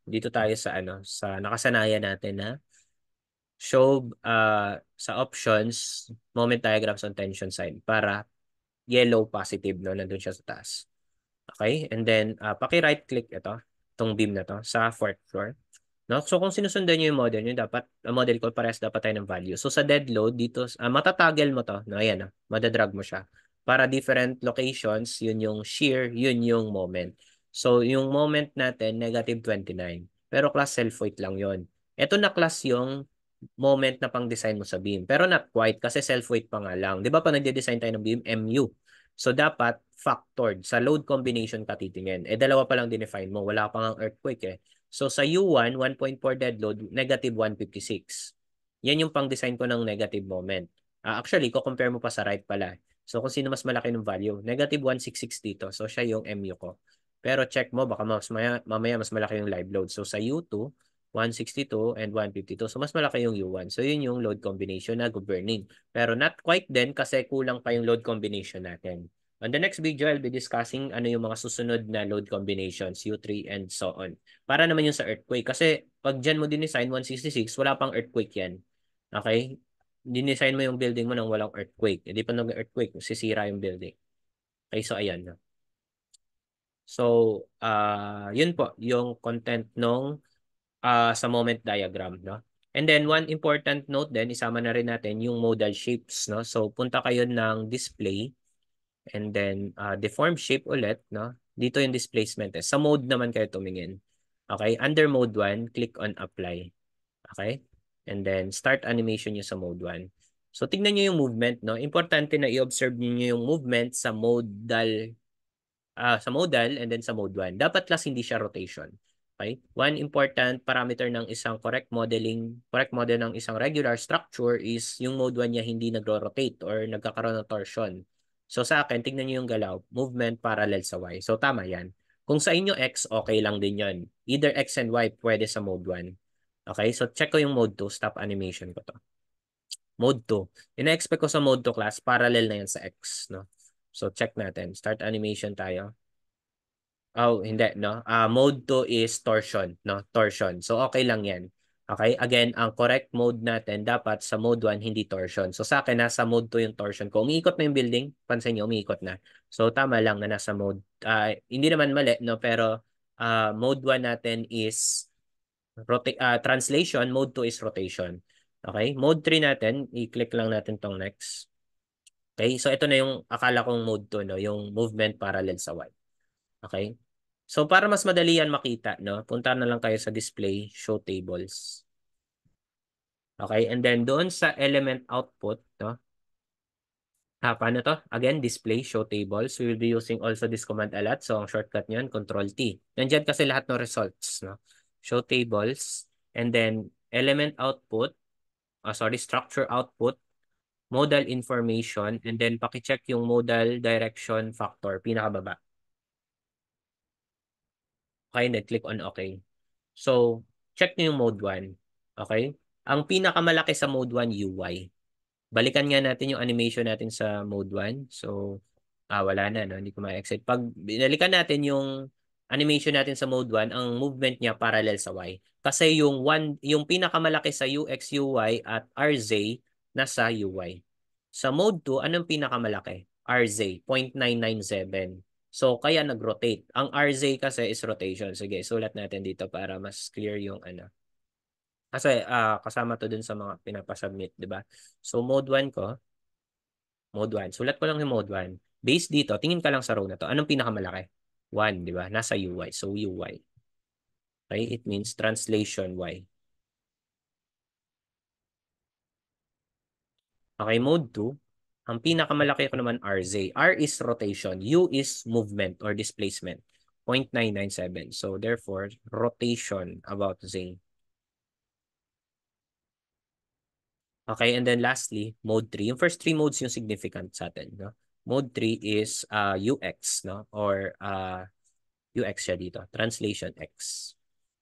dito tayo sa sa nakasanayan natin na show sa options moment diagrams on tension side para yellow positive no nandun siya sa taas. Okay? And then paki-right click itong beam na to sa fourth floor. No? So kung sinusundan niyo yung model niyo, dapat model ko parehas dapat tayo ng value. So sa dead load dito, matatagel mo to. No, ayan, madadrag mo siya. Para different locations, yun yung shear, yun yung moment. So yung moment natin, negative 29. Pero class self-weight lang yun. Ito na class yung moment na pang-design mo sa beam. Pero not quite kasi self-weight pa nga lang. Di ba pa nagde-design tayo ng beam, MU. So dapat factored. Sa load combination ka titingin. Eh dalawa pa lang dinefine mo. Wala pa nga earthquake eh. So sa U1, 1.4 dead load, negative 156. Yan yung pang-design ko ng negative moment. Actually, ko-compare mo pa sa right pala. So kung sino mas malaki ng value, negative 166 dito. So siya yung MU ko. Pero check mo, baka mamaya mas malaki yung live load. So sa U2, 162 and 152. So mas malaki yung U1. So yun yung load combination na governing. Pero not quite din kasi kulang pa yung load combination natin. On the next video, I'll be discussing ano yung mga susunod na load combinations, U3 and so on. Para naman yung sa earthquake. Kasi pag dyan mo din-design 166, wala pang earthquake yan. Okay? Dinesign mo yung building mo nang walang earthquake. Hindi pa nag-earthquake, sisira yung building. Okay, so ayan. So, yun po, yung content nung sa moment diagram, no? And then one important note din, isama na rin natin yung modal shapes, no? So punta kayo ng display and then deform shape ulit, no? Dito yung displacement eh. Sa mode naman kayo tumingin. Okay? Under mode 1, click on apply. Okay? And then start animation nyo sa mode 1. So tingnan nyo yung movement, no? Importante na i-observe niyo yung movement sa modal and then sa mode 1. Dapat lang hindi siya rotation. Okay? One important parameter ng isang correct model ng isang regular structure is yung mode 1 niya hindi nagro-rotate or nagkakaroon ng torsion. So sa akin, tingnan niyo yung galaw, movement parallel sa Y. So tama yan. Kung sa inyo X, okay lang din yan. Either X and Y pwede sa mode 1. Okay? So check ko yung mode 2, stop animation ko to. Mode 2. Ina-expect ko sa mode 2 class, parallel na yan sa X. No? So check natin. Start animation tayo. Oh, hindi, no? Mode 2 is torsion, no? Torsion. So, okay lang yan. Okay? Again, ang correct mode natin, dapat sa mode 1, hindi torsion. So, sa akin, nasa mode 2 yung torsion ko. Umiikot na yung building. Pansin nyo, umiikot na. So, tama lang na nasa mode. Hindi naman mali, no? Pero, mode 1 natin is translation. Mode 2 is rotation. Okay? Mode 3 natin, i-click lang natin tong next. Okay? So, ito na yung akala kong mode 2, no? Yung movement parallel sa Y. Okay? So para mas madali yan makita, no? Punta na lang kayo sa display, show tables. Okay? And then doon sa element output, no? Paano to? Again, display, show tables. We will be using also this command a lot. So ang shortcut niyan, Control T. Nandiyan kasi lahat ng results, no? Show tables. And then element output, structure output, modal information, and then paki-check yung modal direction factor, pinakababa. Okay, nag-click on okay. So, check nyo yung mode 1. Okay? Ang pinakamalaki sa mode 1, UI. Balikan nga natin yung animation natin sa mode 1. So, wala na, no? Hindi ko ma-exit. Pag binalikan natin yung animation natin sa mode 1, ang movement niya parallel sa Y. Kasi yung pinakamalaki sa UX, UI at RZ nasa UI. Sa mode 2, anong pinakamalaki? RZ, 0.997. So, kaya nag-rotate. Ang RZ kasi is rotation. Sige, sulat natin dito para mas clear yung ano. Kasi kasama to dun sa mga pinapasubmit, di ba? So, mode 1 ko, mode 1. Sulat ko lang yung mode 1. Base dito, tingin ka lang sa row na to. Anong pinakamalaki? 1, di ba? Nasa UI. So, UI. Okay? It means translation Y. Okay, mode 2. Ang pinakamalaki ko naman RZ. R is rotation. U is movement or displacement. 0.997. So therefore, rotation about Z. Okay, and then lastly, mode 3. Yung first three modes yung significant sa atin, no? Mode 3 is UX, no? Or UX siya dito, translation X.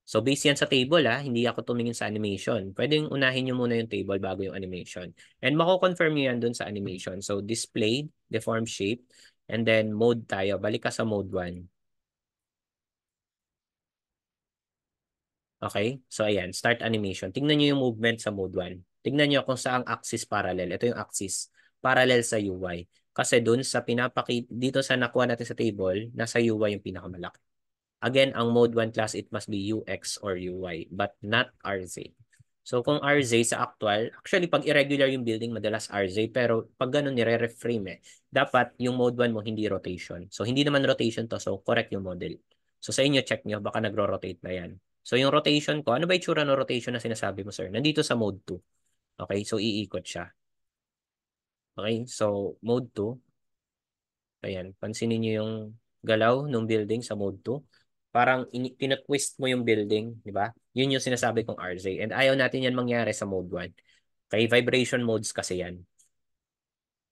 So based yan sa table hindi ako tumingin sa animation. Pwedeng unahin nyo muna yung table bago yung animation. And mako-confirm nyo yan dun sa animation. So display, deform shape, and then mode tayo. Balik ka sa mode 1. Okay? So ayan, start animation. Tingnan nyo yung movement sa mode 1. Tingnan nyo kung saang axis parallel. Ito yung axis. Parallel sa UI. Kasi dun sa dito sa nakuha natin sa table, nasa UI yung pinakamalaki. Again, ang mode 1 class, it must be UX or UI, but not RZ. So kung RZ sa actually pag irregular yung building, madalas RZ, pero pag ganun nire-reframe dapat yung mode 1 mo hindi rotation. So hindi naman rotation to, so correct yung model. So sa inyo, check nyo, baka nagro-rotate na yan. So yung rotation ko, ano ba itsura ng rotation na sinasabi mo, sir? Nandito sa mode 2. Okay, so iikot siya. Okay, so mode 2, ayan, pansinin niyo yung galaw ng building sa mode 2. Parang tinatwist mo yung building, di ba? Yun yung sinasabi kong RZ. And ayaw natin yan mangyari sa mode 1. Okay, vibration modes kasi yan.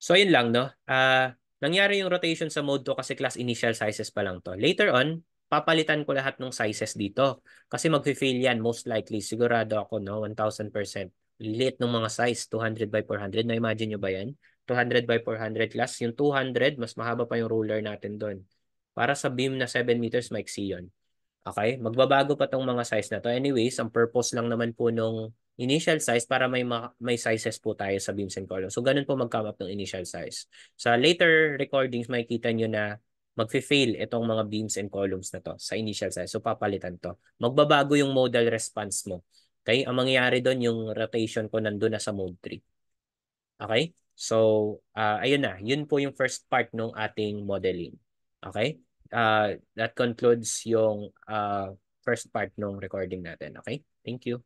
So, yun lang, no? Nangyari yung rotation sa mode 2 kasi class initial sizes pa lang to. Later on, papalitan ko lahat ng sizes dito. Kasi mag-fail yan, most likely. Sigurado ako, no? 1,000%. Liit ng mga size, 200 by 400. Na-imagine nyo ba yan? 200 by 400 class. Yung 200, mas mahaba pa yung ruler natin doon. Para sa beam na 7 meters, maiksi yun. Okay? Magbabago pa tong mga size na to. Anyways, ang purpose lang naman po nung initial size para may sizes po tayo sa beams and columns. So, ganun po mag-come up ng initial size. Sa later recordings, makikita nyo na magfe-fail itong mga beams and columns na to sa initial size. So, papalitan to. Magbabago yung modal response mo. Okay? Ang mangyayari doon, yung rotation ko nandun na sa mode 3. Okay? So, ayun na. Yun po yung first part ng ating modeling. Okay? That concludes yung first part ng recording natin. Okay? Thank you.